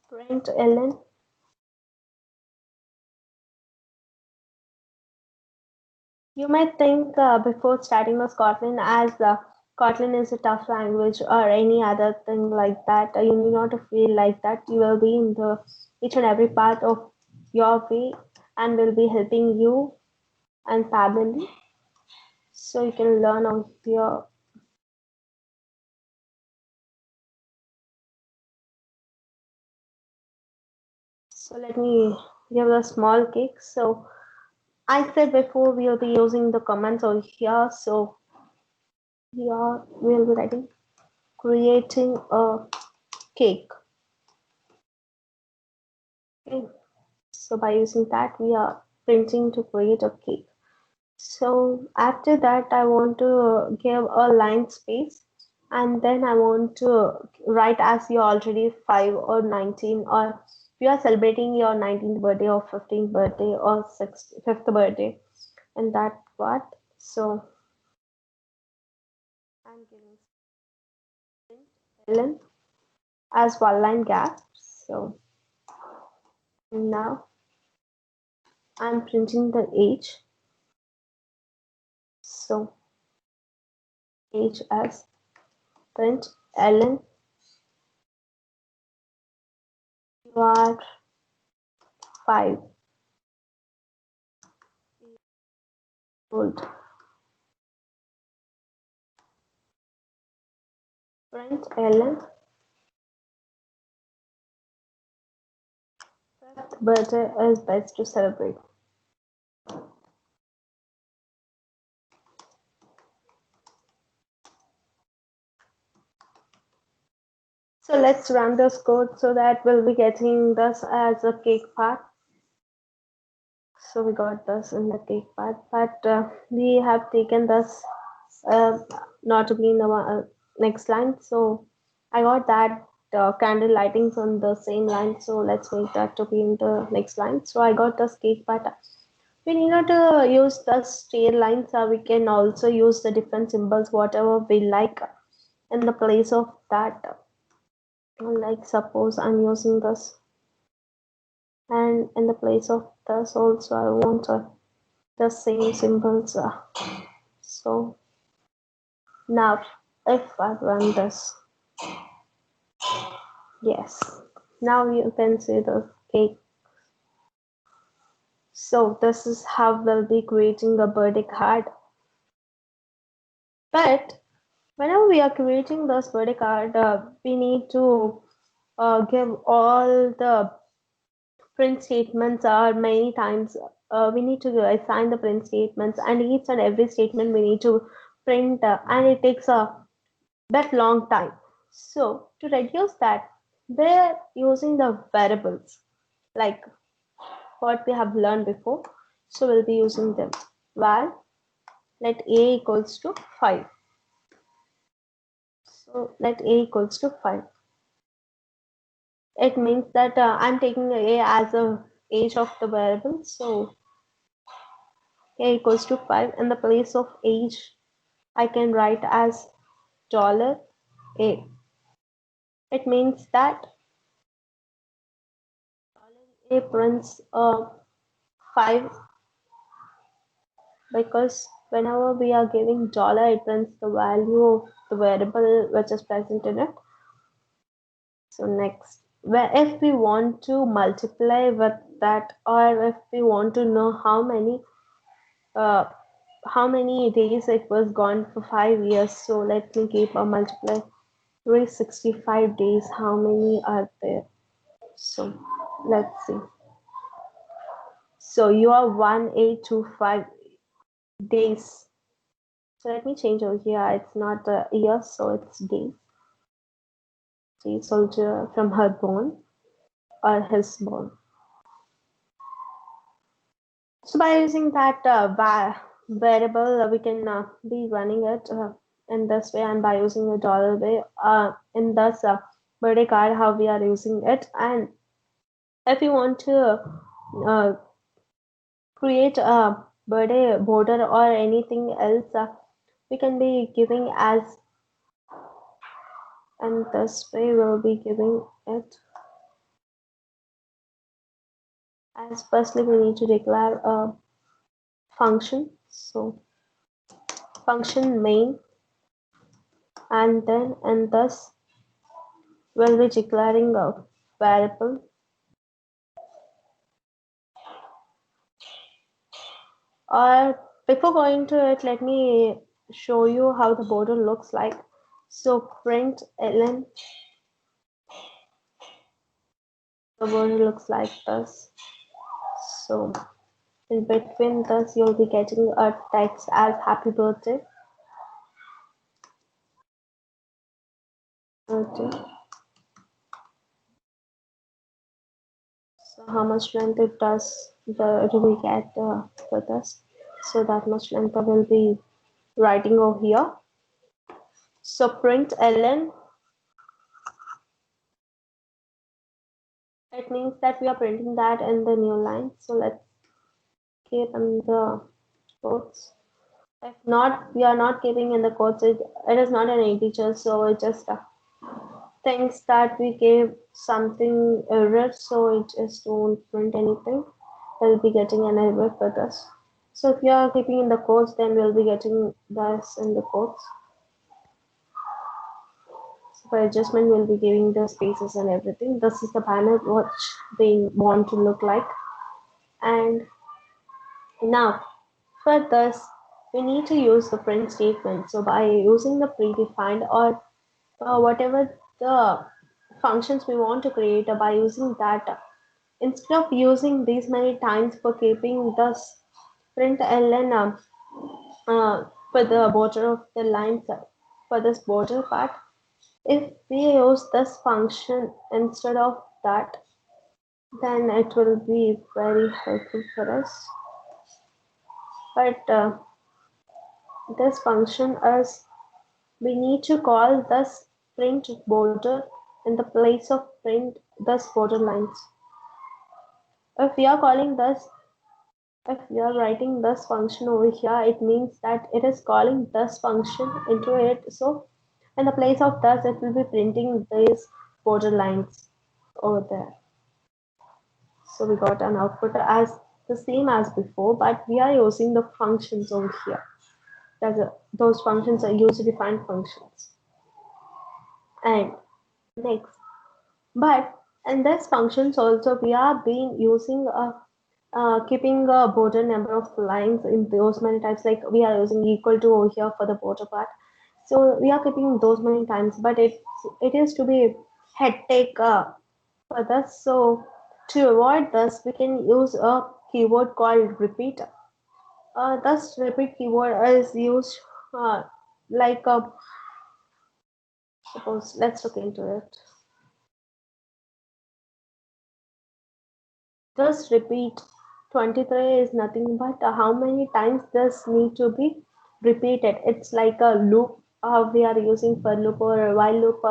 print ln. You might think before starting the Kotlin as Kotlin is a tough language or any other thing like that. You need not to feel like that. You will be in the each and every part of your way and will be helping you and family. So you can learn out here. So let me give a small cake. So I said before we'll be using the comments over here. So here we'll be writing creating a cake. Okay. So by using that, we are printing to create a cake. So after that, I want to give a line space and then I want to write as you already 5 or 19 or if you are celebrating your 19th birthday or 15th birthday or 5th birthday and that what. So I'm giving ln as one line gap. So now I'm printing the age. So age as print ln you are 5 old. Print ln fifth birthday is best to celebrate. So let's run this code so that we'll be getting this as a cake part. So we got this in the cake part, but we have taken this not to be in the next line. So I got that candle lightings on the same line. So let's make that to be in the next line. So I got this cake part. We need not to use the straight lines. We can also use the different symbols, whatever we like in the place of that. Like suppose I'm using this and in the place of this also I want the same symbols. So now if I run this, yes, now you can see the cake. So this is how we'll be creating a birthday card. But whenever we are creating this birthday card, we need to give all the print statements are many times. We need to assign the print statements and each and every statement we need to print and it takes a that long time. So to reduce that, we're using the variables like what we have learned before. So we'll be using them. While let a equals to 5. So let a equals to 5. It means that I'm taking a as a age of the variable. So a equals to 5. In the place of age, I can write as $a. It means that $a prints 5 because whenever we are giving dollar, it prints the value of the variable which is present in it. So next, where if we want to multiply with that, or if we want to know uh, how many days it was gone for 5 years, so let me keep a multiply 365 days. How many are there? So let's see. So you are 1825 days. So let me change over here. It's not a year, so it's days. Day soldier from her born or his born. So by using that variable, we can be running it in this way, and by using the dollar way in this birthday card, how we are using it. And if you want to uh, create a birthday border or anything else, we can be giving as, and this way we'll be giving it as. Firstly, we need to declare a function. So function main, and then and thus we'll be declaring a variable. Or before going to it, let me show you how the border looks like. So print ln, the border looks like this. So in between this, you'll be getting a text as happy birthday. Okay. So how much length it does do we get for this? So that much length I will be writing over here. So print ln, it means that we are printing that in the new line. So let's keep in the quotes. If not, we are not keeping in the quotes. It is not an integer, so it just thinks that we gave something error, so it just won't print anything. We'll be getting an error for this. So if you are keeping in the quotes, then we'll be getting this in the quotes. So for adjustment, we'll be giving the spaces and everything. This is the banner which they want to look like. And now for this, we need to use the print statement. So by using the predefined or whatever the functions we want to create, by using that, instead of using these many times for keeping this print ln for the border of the lines, for this border part, if we use this function instead of that, then it will be very helpful for us. But this function is, we need to call this print border in the place of print this border lines. If we are calling this, if we are writing this function over here, it means that it is calling this function into it. So in the place of this, it will be printing these border lines over there. So we got an output as the same as before, but we are using the functions over here. Those functions are user-defined functions. And next, but in this functions also we are being using keeping a border number of lines in those many types, like we are using equal to over here for the border part. So we are keeping those many times, but it is to be headache for this. So to avoid this, we can use a keyword called repeat. This repeat keyword is used like suppose, let's look into it. Just repeat 23 is nothing but how many times this need to be repeated. It's like a loop we are using for loop or a while loop.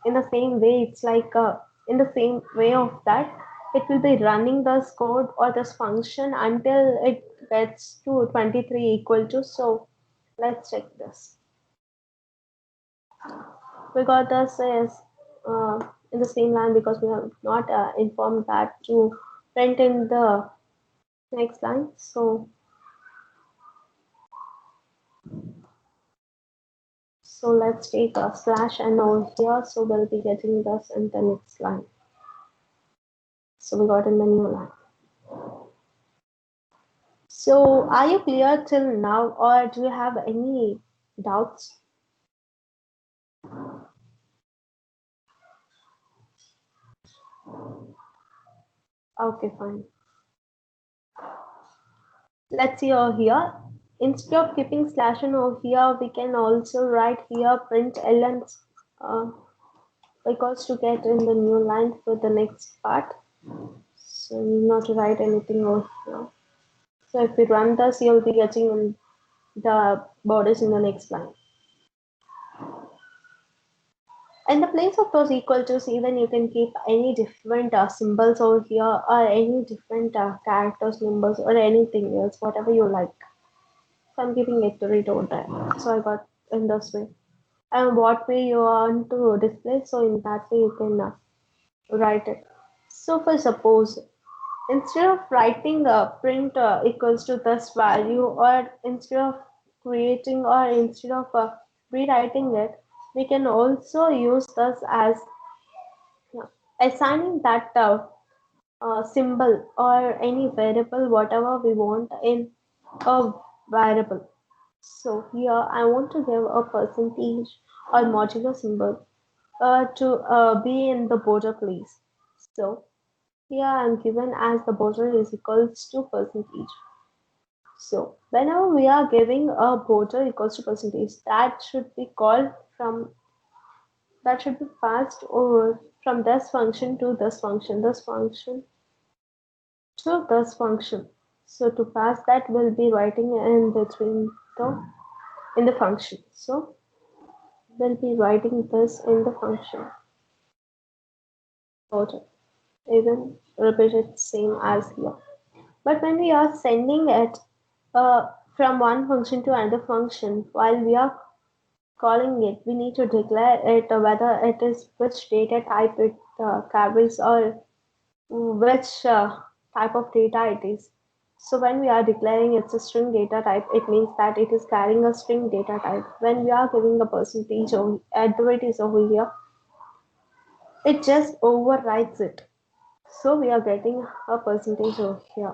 In the same way, it's like in the same way of that, it will be running this code or this function until it gets to 23 equal to. So let's check this. We got this is in the same line because we have not informed that to print in the next line. So So let's take a slash n over here. So we'll be getting this in the next line. So we got in the new line. So are you clear till now, or do you have any doubts? Okay, fine. Let's see over here. Instead of keeping slash n over here, we can also write here print ln because to get in the new line for the next part. So you need not to write anything over here. So if we run this, you'll be getting the borders in the next line. In the place of those equal tos, even you can keep any different symbols over here or any different characters, numbers, or anything else, whatever you like. So I'm keeping it over there. So I got in this way. And what way you want to display, so in that way you can write it. So for suppose, instead of writing print equals to this value, or instead of creating or instead of rewriting it, we can also use this as assigning that symbol or any variable, whatever we want in a variable. So here I want to give a percentage or modulo symbol to be in the border place. So here I'm given as the border is equals to percentage. So whenever we are giving a border equals to percentage, that should be called from that should be passed over from this function to this function to this function. So to pass that, we'll be writing in between the function. So we'll be writing this in the function order. Even repeat it same as here. But when we are sending it from one function to another function, while we are calling it, we need to declare it whether it is which data type it carries or which type of data it is. So when we are declaring it's a string data type, it means that it is carrying a string data type. When we are giving a percentage or at the rate is over here, it just overrides it. So we are getting a percentage over here.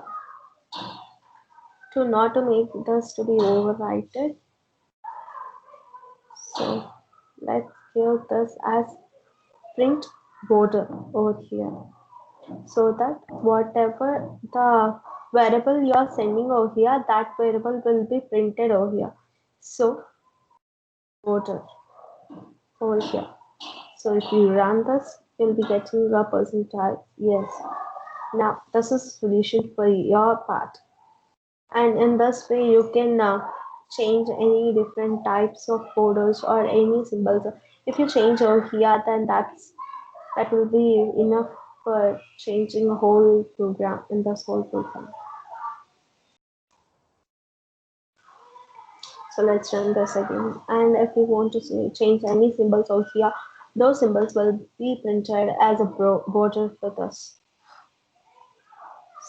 To not to make this to be overwritten, so let's give this as print border over here, so that whatever the variable you are sending over here, that variable will be printed over here. So border over here. So if you run this, you'll be getting a percentile. Yes. Now this is solution for your part. And in this way you can change any different types of borders or any symbols. If you change over here, then that will be enough for changing a whole program in this whole program. So let's run this again, and if you want to change any symbols over here, those symbols will be printed as a border for this.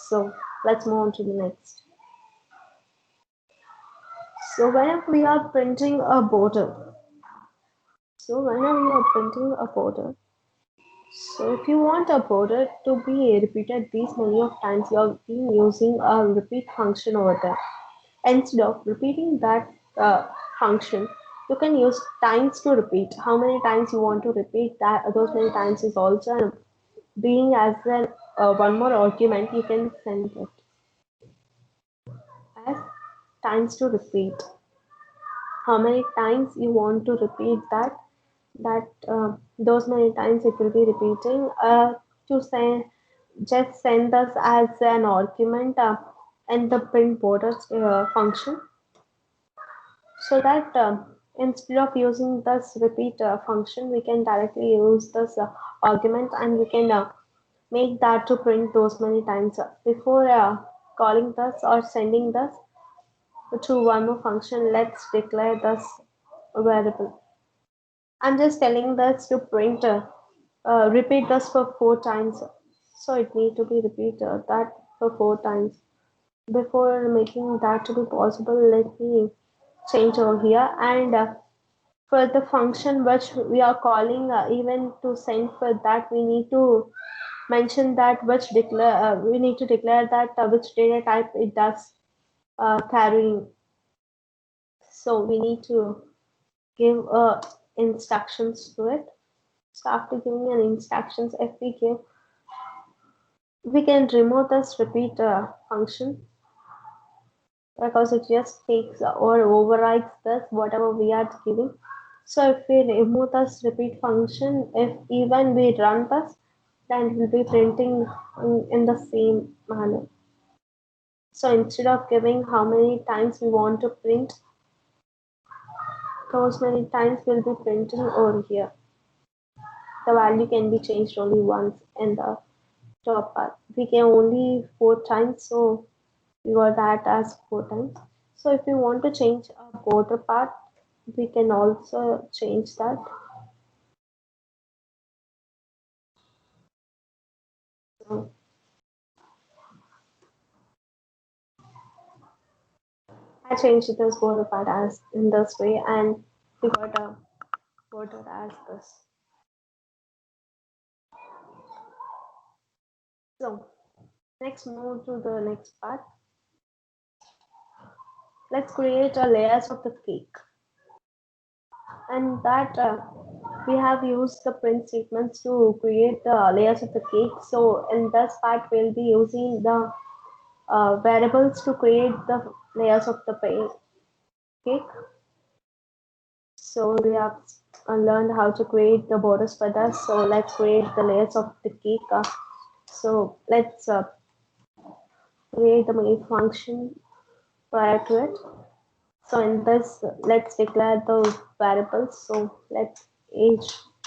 So let's move on to the next. So whenever we are printing a border, so if you want a border to be repeated these many of times, you're been using a repeat function over there. Instead of repeating that function, you can use times to repeat. How many times you want to repeat that, those many times is also being as an one more argument, you can send it as times to repeat. How many times you want to repeat that those many times it will be repeating. To say, just send us as an argument in the print border function, so that instead of using this repeat function, we can directly use this argument, and we can make that to print those many times. Before calling this or sending this to one more function, let's declare this variable. I'm just telling this to print repeat this for 4 times. So it need to be repeated that for 4 times. Before making that to be possible, let me change over here, and For the function which we are calling, even to send for that, we need to mention that we need to declare that which data type it does carrying. So we need to give instructions to it. So after giving an instructions, if we can remove this repeat function because it just takes or overrides this whatever we are giving. So if we remove this repeat function, if even we run this, then it will be printing in the same manner. So instead of giving how many times we want to print, those many times will be printing over here. The value can be changed only once in the top part. We can only 4 times, so we got that as 4 times. So if we want to change a border part, we can also change that. So I changed this border part as in this way, and we got a border as this. So next, move to the next part. Let's create a layers of the cake, and that we have used the print statements to create the layers of the cake. So in this part, we'll be using the variables to create the layers of the cake. So we have learned how to create the borders for that. So let's create the layers of the cake. So let's create the main function prior to it. So in this, let's declare the variables. So let's age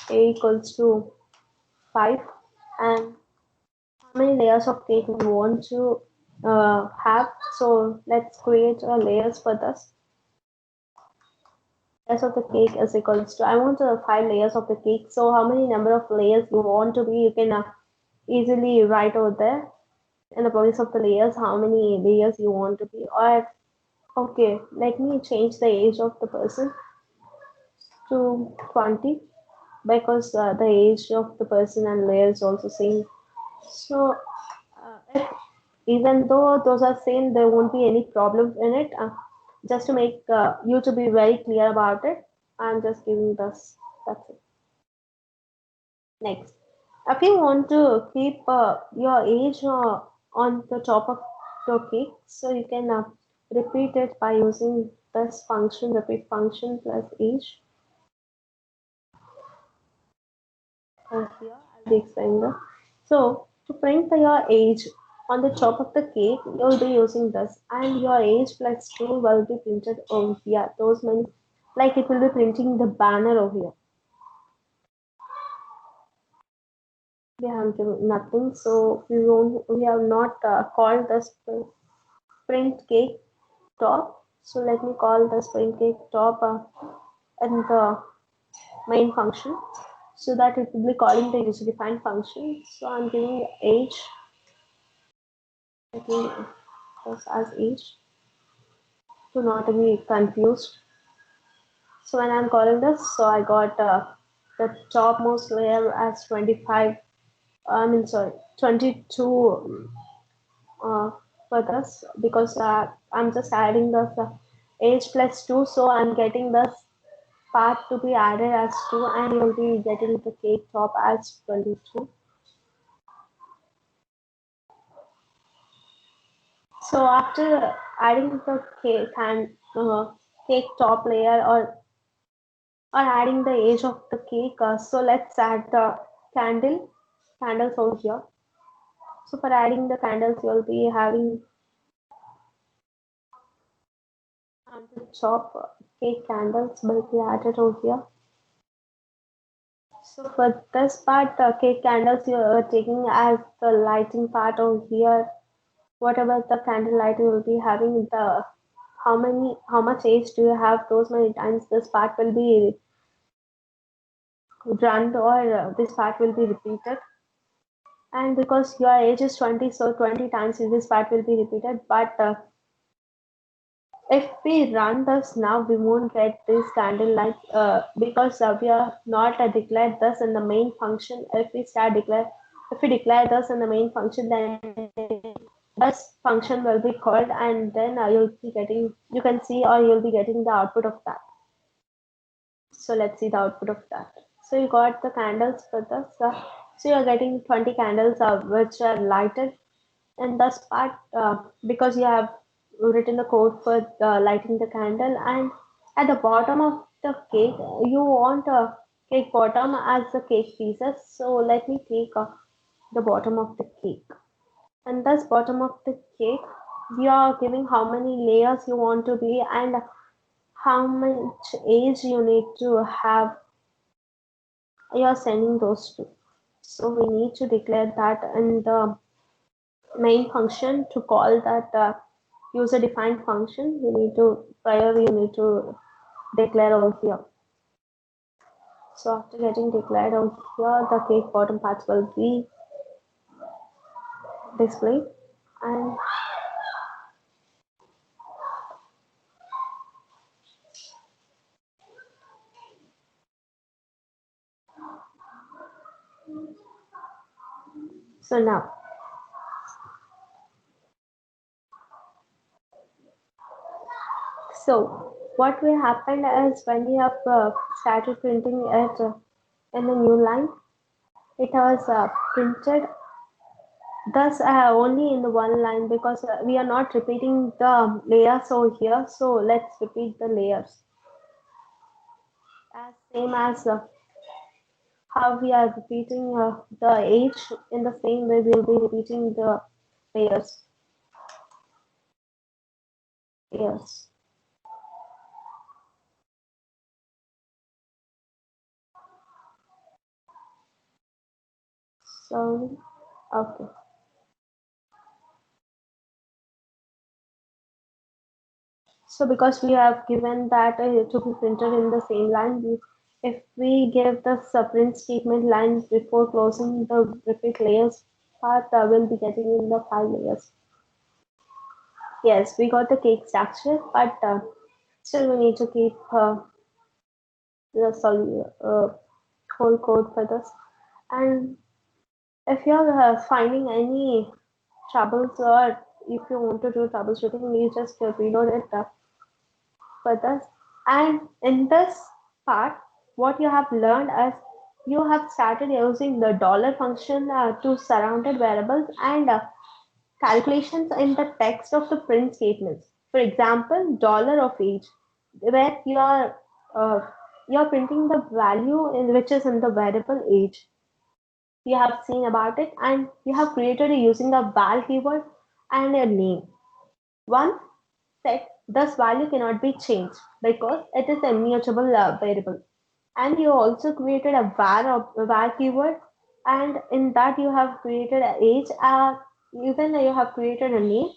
a equals to 5, and how many layers of cake we want to have. So let's create layers for this. Layers of the cake is equals to, I want 5 layers of the cake. So how many number of layers you want to be, you can easily write over there in the place of the layers how many layers you want to be. Or okay, let me change the age of the person to 20 because the age of the person and layer is also same. So if, even though those are same, there won't be any problem in it. Just to make you to be very clear about it, I'm just giving this. That's it. Next, if you want to keep your age on the top of the cake, so you can repeat it by using this function, repeat function plus age. Here, I'll be explaining that. So to print your age on the top of the cake, you'll be using this, and your age plus 2 will be printed over here. Those many, like it will be printing the banner over here. We have given nothing, so we have not called this print cake top. So let me call this print cake top in the main function, so that it will be calling the user defined function. So I'm giving age, taking this as age to not be confused. So when I'm calling this, so I got the topmost layer as 25. I mean, sorry, 22 for this, because I'm just adding this age plus 2, so I'm getting this part to be added as 2, and you'll be getting the cake top as 22. So after adding the cake and cake top layer, or adding the age of the cake, so let's add the candles over here. So for adding the candles, you'll be having the top cake candles will be added over here. So for this part, cake candles you are taking as the lighting part over here. Whatever the candle light you will be having, the how much age do you have, those many times this part will be run, or this part will be repeated. And because your age is 20, so 20 times this part will be repeated. But if we run this now, we won't get this candle light because we are not declared this in the main function. If we declare this in the main function, then this function will be called, and then you can see or you'll be getting the output of that. So let's see the output of that. So you got the candles for this. So you're getting 20 candles which are lighted in this part because you have written the code for lighting the candle, and at the bottom of the cake you want a cake bottom as the cake pieces. So let me take the bottom of the cake, and this bottom of the cake you are giving how many layers you want to be and how much age you need to have. You're sending those to, so we need to declare that in the main function. To call that user defined function, you need to declare over here. So after getting declared over here, the cake bottom parts will be displayed. And so now, so what will happen is when we have started printing it in the new line, it was printed thus only in the one line because we are not repeating the layers over here. So let's repeat the layers as same as how we are repeating the age. In the same way we'll be repeating the layers. Yes. So okay. So because we have given that to be printed in the same line, if we give the print statement line before closing the repeat layers part, we'll be getting in the 5 layers. Yes, we got the cake structure, but still we need to keep the whole code for this. And if you're finding any troubles or if you want to do troubleshooting, you just reload it for this. And in this part, what you have learned is you have started using the dollar function to surrounded variables and calculations in the text of the print statements. For example, dollar of age, where uh, you're printing the value in which is in the variable age. You have seen about it, and you have created it using a val keyword and a name. One set, this value cannot be changed because it is a immutable variable. And you also created a var keyword, and in that you have created a age, even you have created a name,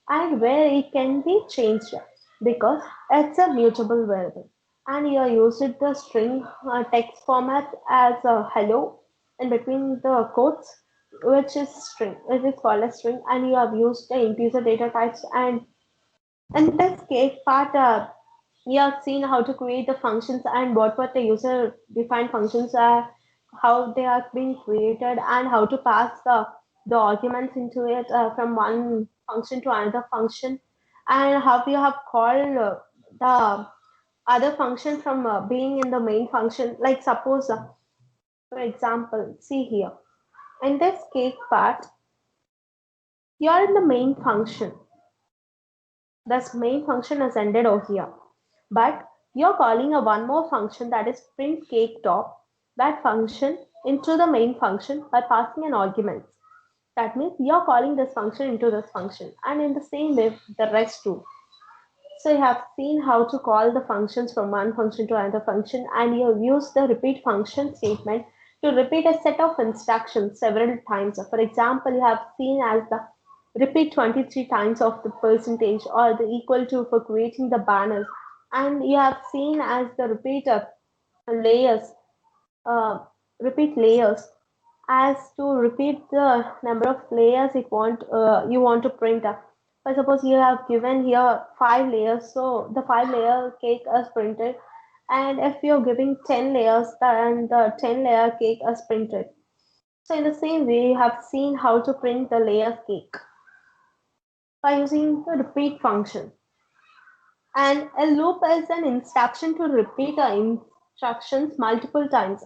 and where it can be changed because it's a mutable variable. And you are using the string text format as a hello in between the quotes, which is string. It is called a string, and you have used the integer data types. And in this case part, you have seen how to create the functions and what were the user defined functions are, how they are being created, and how to pass the arguments into it from one function to another function, and how you have called the other function from being in the main function. Like suppose, for example, see here, in this cake part, you are in the main function. This main function is ended over here. But you're calling a one more function, that is print cake top, that function into the main function by passing an argument. That means you're calling this function into this function, and in the same way the rest too. So you have seen how to call the functions from one function to another function, and you have used the repeat function statement to repeat a set of instructions several times. For example, you have seen as the repeat 23 times of the percentage or the equal to for creating the banners, and you have seen as the layers, uh, repeat layers as to repeat the number of layers you want to print. For suppose you have given here 5 layers, so the 5 layer cake is printed. And if you're giving 10 layers, then the 10 layer cake is printed. So in the same way, you have seen how to print the layer cake by using the repeat function. And a loop is an instruction to repeat instructions multiple times.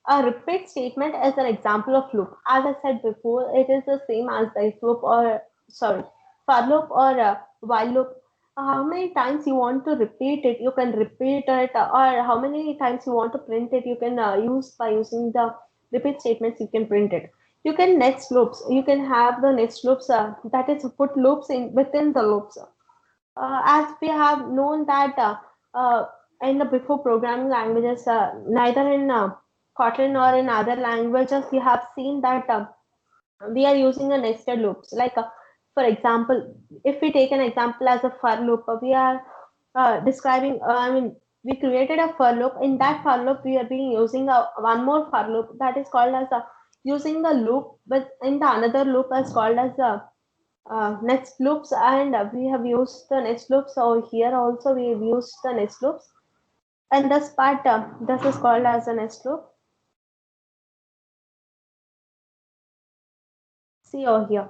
A repeat statement is an example of loop. As I said before, it is the same as the if loop or sorry, for loop or while loop. How many times you want to repeat it, you can repeat it, or how many times you want to print it, you can use by using the repeat statements. You can print it. You can next loops. You can have the next loops. That is, put loops in within the loops. As we have known that in the before programming languages, neither in Kotlin or in other languages, we have seen that we are using a nested loops. Like, for example, if we take an example as a for loop, we are describing, we created a for loop. In that for loop, we are being using one more for loop that is called as using the loop, but in the another loop is called as next loops, and we have used the next loops. So here also we have used the next loops, and this part, this is called as a next loop. See over here.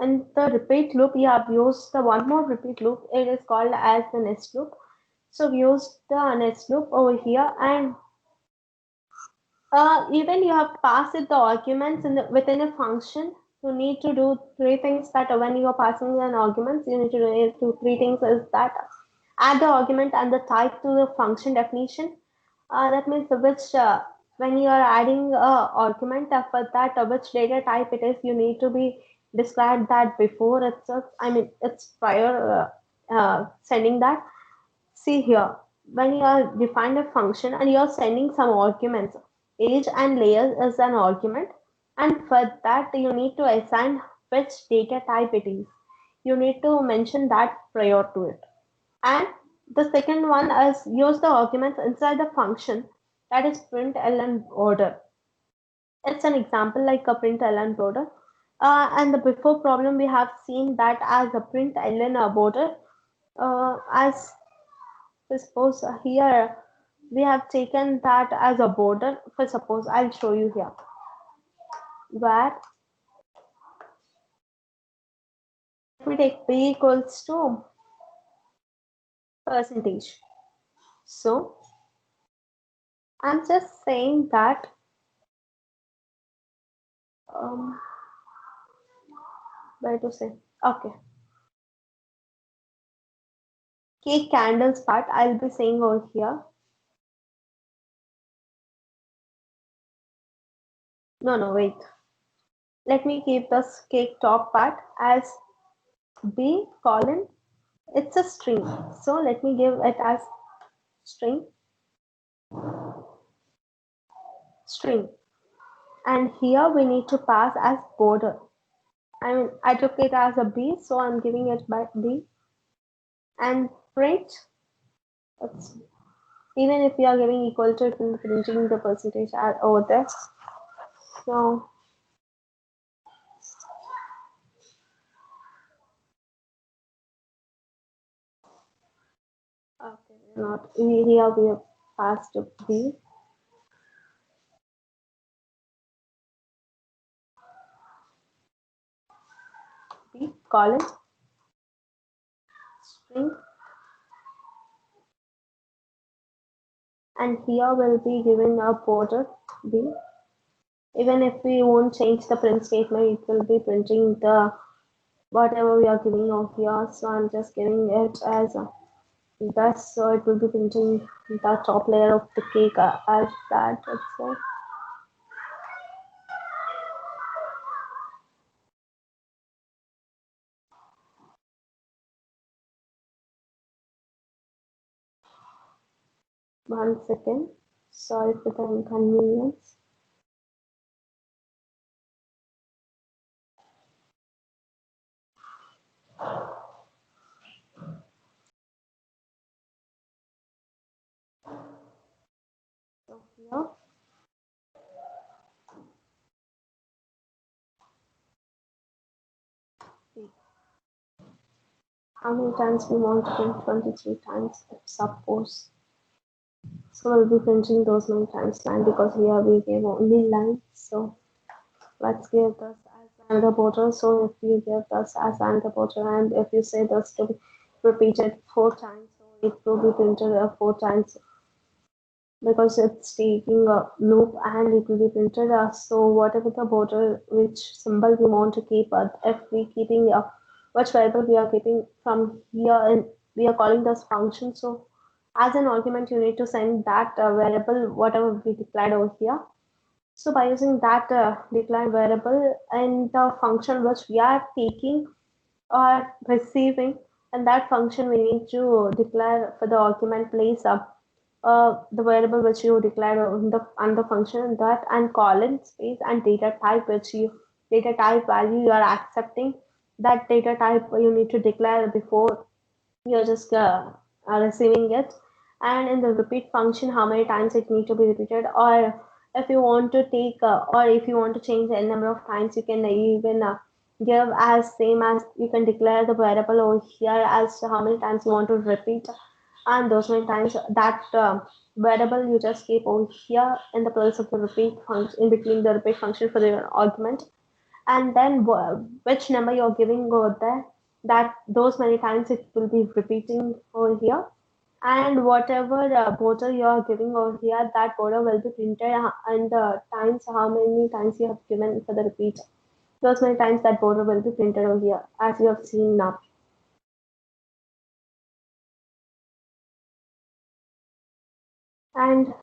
And the repeat loop, we have used the one more repeat loop. It is called as the next loop. So we used the next loop over here, and even you have passed it the arguments within a function. You need to do three things. That when you are passing an arguments, you need to do three things. Is that add the argument and the type to the function definition. That means which when you are adding argument for that which data type it is, you need to be described that before itself. I mean, it's prior sending that. See here, when you are defined a function and you are sending some arguments, age and layers is an argument, and for that you need to assign which data type it is. You need to mention that prior to it. And the second one is use the arguments inside the function, that is println order. It's an example like a println border. And the before problem we have seen that as a println border. As suppose here we have taken that as a border. For suppose I'll show you here where if we take b equals to percentage. So I'm just saying that where to say, okay, cake candles part I'll be saying over here. No, wait. Let me keep this cake top part as b colon. It's a string. So let me give it as string. And here we need to pass as border. I mean, I took it as a b, so I'm giving it by b. And print, even if we are giving equal to it, in printing the percentage over there. So okay, not here we have passed to b. B colon string, and here we'll be giving a border b. Even if we won't change the print statement, it will be printing the whatever we are giving over here. So I'm just giving it as this, so it will be printing the top layer of the cake as that itself. One second, sorry for the inconvenience. So here how many times we want to print 23 times, if suppose. So we'll be printing those many times line because here we gave only line. So let's give this as another border. So if you give this as another border and if you say this to be repeated 4 times, so it will be printed 4 times because it's taking a loop and it will be printed. So whatever the border, which symbol we want to keep, if we keeping which variable we are keeping from here and we are calling this function. So as an argument, you need to send that variable, whatever we declared over here. So by using that declared variable and the function which we are taking or receiving, and that function we need to declare for the argument place up the variable which you declared on the under function that and colon space and data type which you data type value you are accepting. That data type you need to declare before you're just receiving it, and in the repeat function how many times it need to be repeated, or if you want to take or if you want to change the number of times, you can even give as same as you can declare the variable over here as to how many times you want to repeat, and those many times that variable you just keep over here in the place of the repeat function, in between the repeat function for the argument, and then which number you're giving over there, that those many times it will be repeating over here, and whatever border you're giving over here, that border will be printed and the times how many times you have given for the repeat, those many times that border will be printed over here as you have seen now. And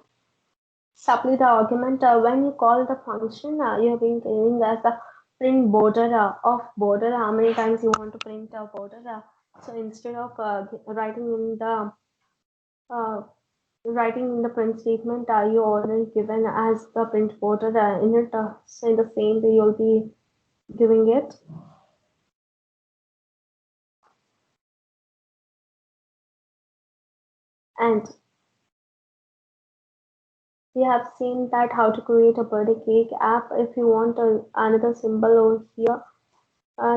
supply the argument when you call the function, you have been giving as the print border of border, how many times you want to print a border. So instead of uh, writing in the print statement, you already given as the print border in it. So in the same way, you'll be giving it. And we have seen that how to create a birthday cake app. If you want another symbol over here,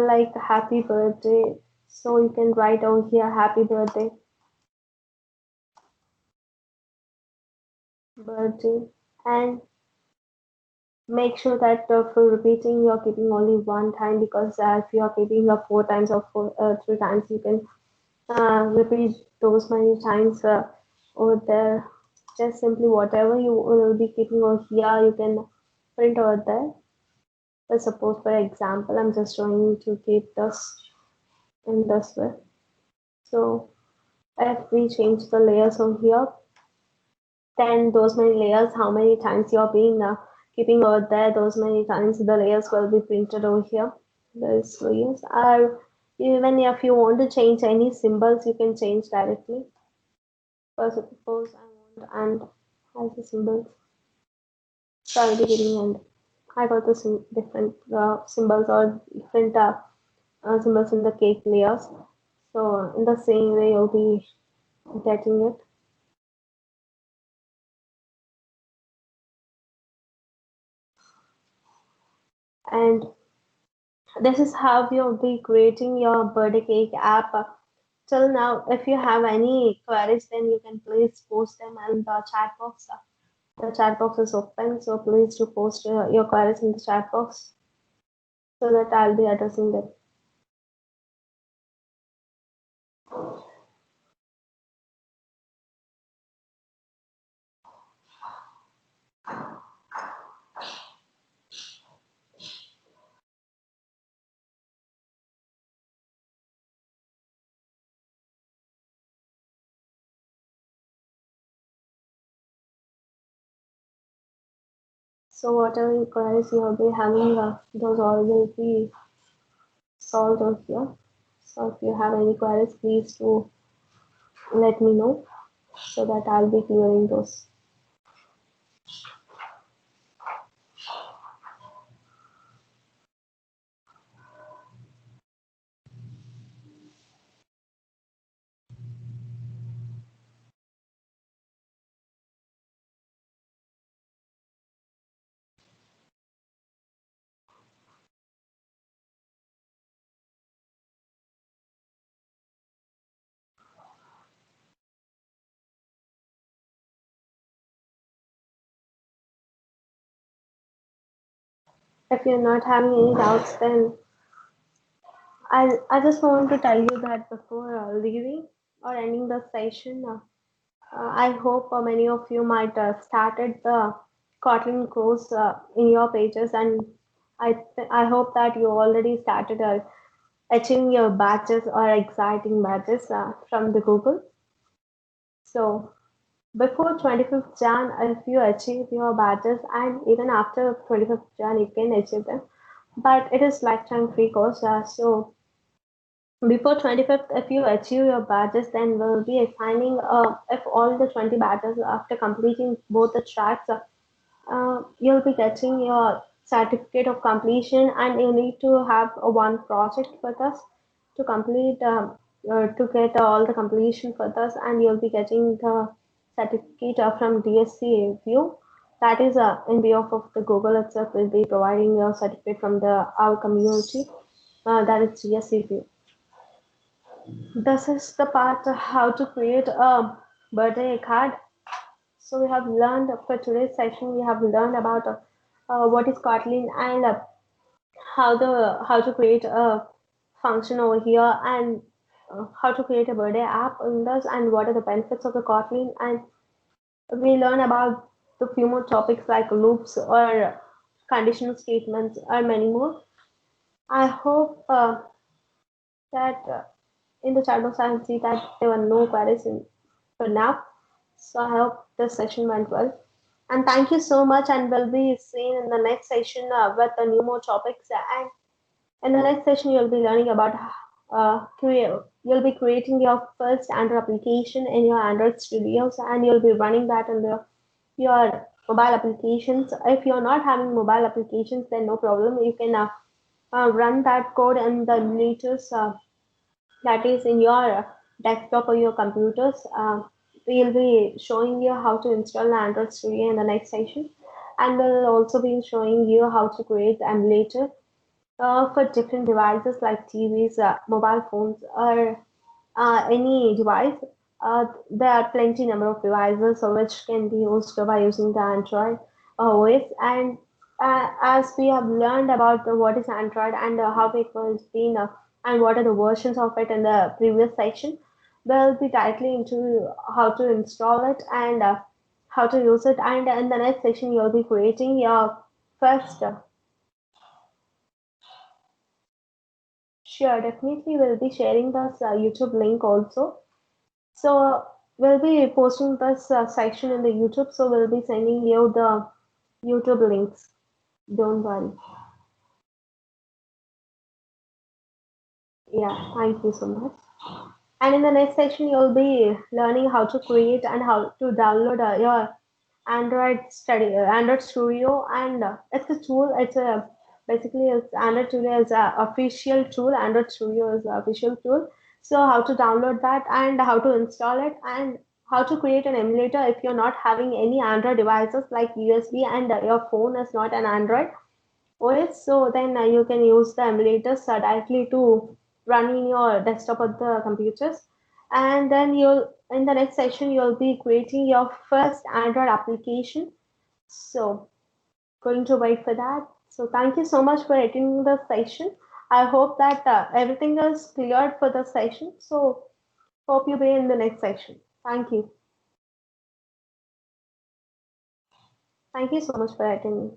like happy birthday, so you can write over here happy birthday, and make sure that for repeating you're keeping only 1 time, because if you're keeping 4 times or 3 times, you can repeat those many times over there. Just simply whatever you will be keeping over here, you can print over there. But suppose for example, I'm just trying to keep this in this way. So if we change the layers over here, then those many layers, how many times you're being keeping over there, those many times the layers will be printed over here. Those layers are, even if you want to change any symbols, you can change directly. For suppose I want and as a symbol, so I'll be getting and I got the different symbols or different symbols in the cake layers. So in the same way, you'll be getting it. And this is how you'll be creating your birthday cake app. Till now, if you have any queries, then you can please post them in the chat box. The chat box is open, so please do post your queries in the chat box so that I'll be addressing them. So whatever queries you will be having, those all will be solved over here. So if you have any queries, please do let me know so that I'll be clearing those. If you're not having any doubts, then I just want to tell you that before leaving or ending the session, I hope many of you might started the Kotlin course in your pages, and I hope that you already started achieving your badges or exciting badges from the Google. So before 25th Jan, if you achieve your badges, and even after 25th Jan, you can achieve them. But it is lifetime free course, so before 25th, if you achieve your badges, then we'll be assigning if all the 20 badges after completing both the tracks, you'll be getting your certificate of completion, and you need to have one project with us to complete to get all the completion with us, and you'll be getting the certificate from DSC view. That is in behalf of the Google itself will be providing your certificate from the our community. That is DSC view. This is the part how to create a birthday card. So we have learned for today's session, we have learned about what is Kotlin and how to create a function over here, and how to create a birthday app in this, and what are the benefits of the Kotlin, and we learn about the few more topics like loops or conditional statements or many more. I hope that in the chat box I can see that there were no queries for now. So I hope this session went well. And thank you so much. And we'll be seeing in the next session with the new more topics. And in the next session, you'll be learning about you'll be creating your first Android application in your Android studios, and you'll be running that in your mobile applications. If you're not having mobile applications, then no problem. You can run that code in the emulators that is in your desktop or your computers. We'll be showing you how to install the Android Studio in the next session, and we'll also be showing you how to create the emulator for different devices like TVs, mobile phones, or any device. There are plenty number of devices which can be used by using the Android OS. And as we have learned about what is Android and how it was been and what are the versions of it in the previous section, we'll be directly into how to install it and how to use it. And in the next section, you'll be creating your first. Sure, definitely we'll be sharing this YouTube link also. So we'll be posting this section in the YouTube. So we'll be sending you the YouTube links. Don't worry. Yeah, thank you so much. And in the next section, you'll be learning how to create and how to download your Android Studio, and it's a tool. It's a basically it's Android Studio is a official tool. Android Studio is an official tool. So how to download that and how to install it and how to create an emulator if you're not having any Android devices like USB and your phone is not an Android OS. So then you can use the emulators directly to run in your desktop or the computers. And then you'll in the next session you'll be creating your first Android application. So going to wait for that. So thank you so much for attending the session. I hope that everything is cleared for the session. So hope you be in the next session. Thank you. Thank you so much for attending.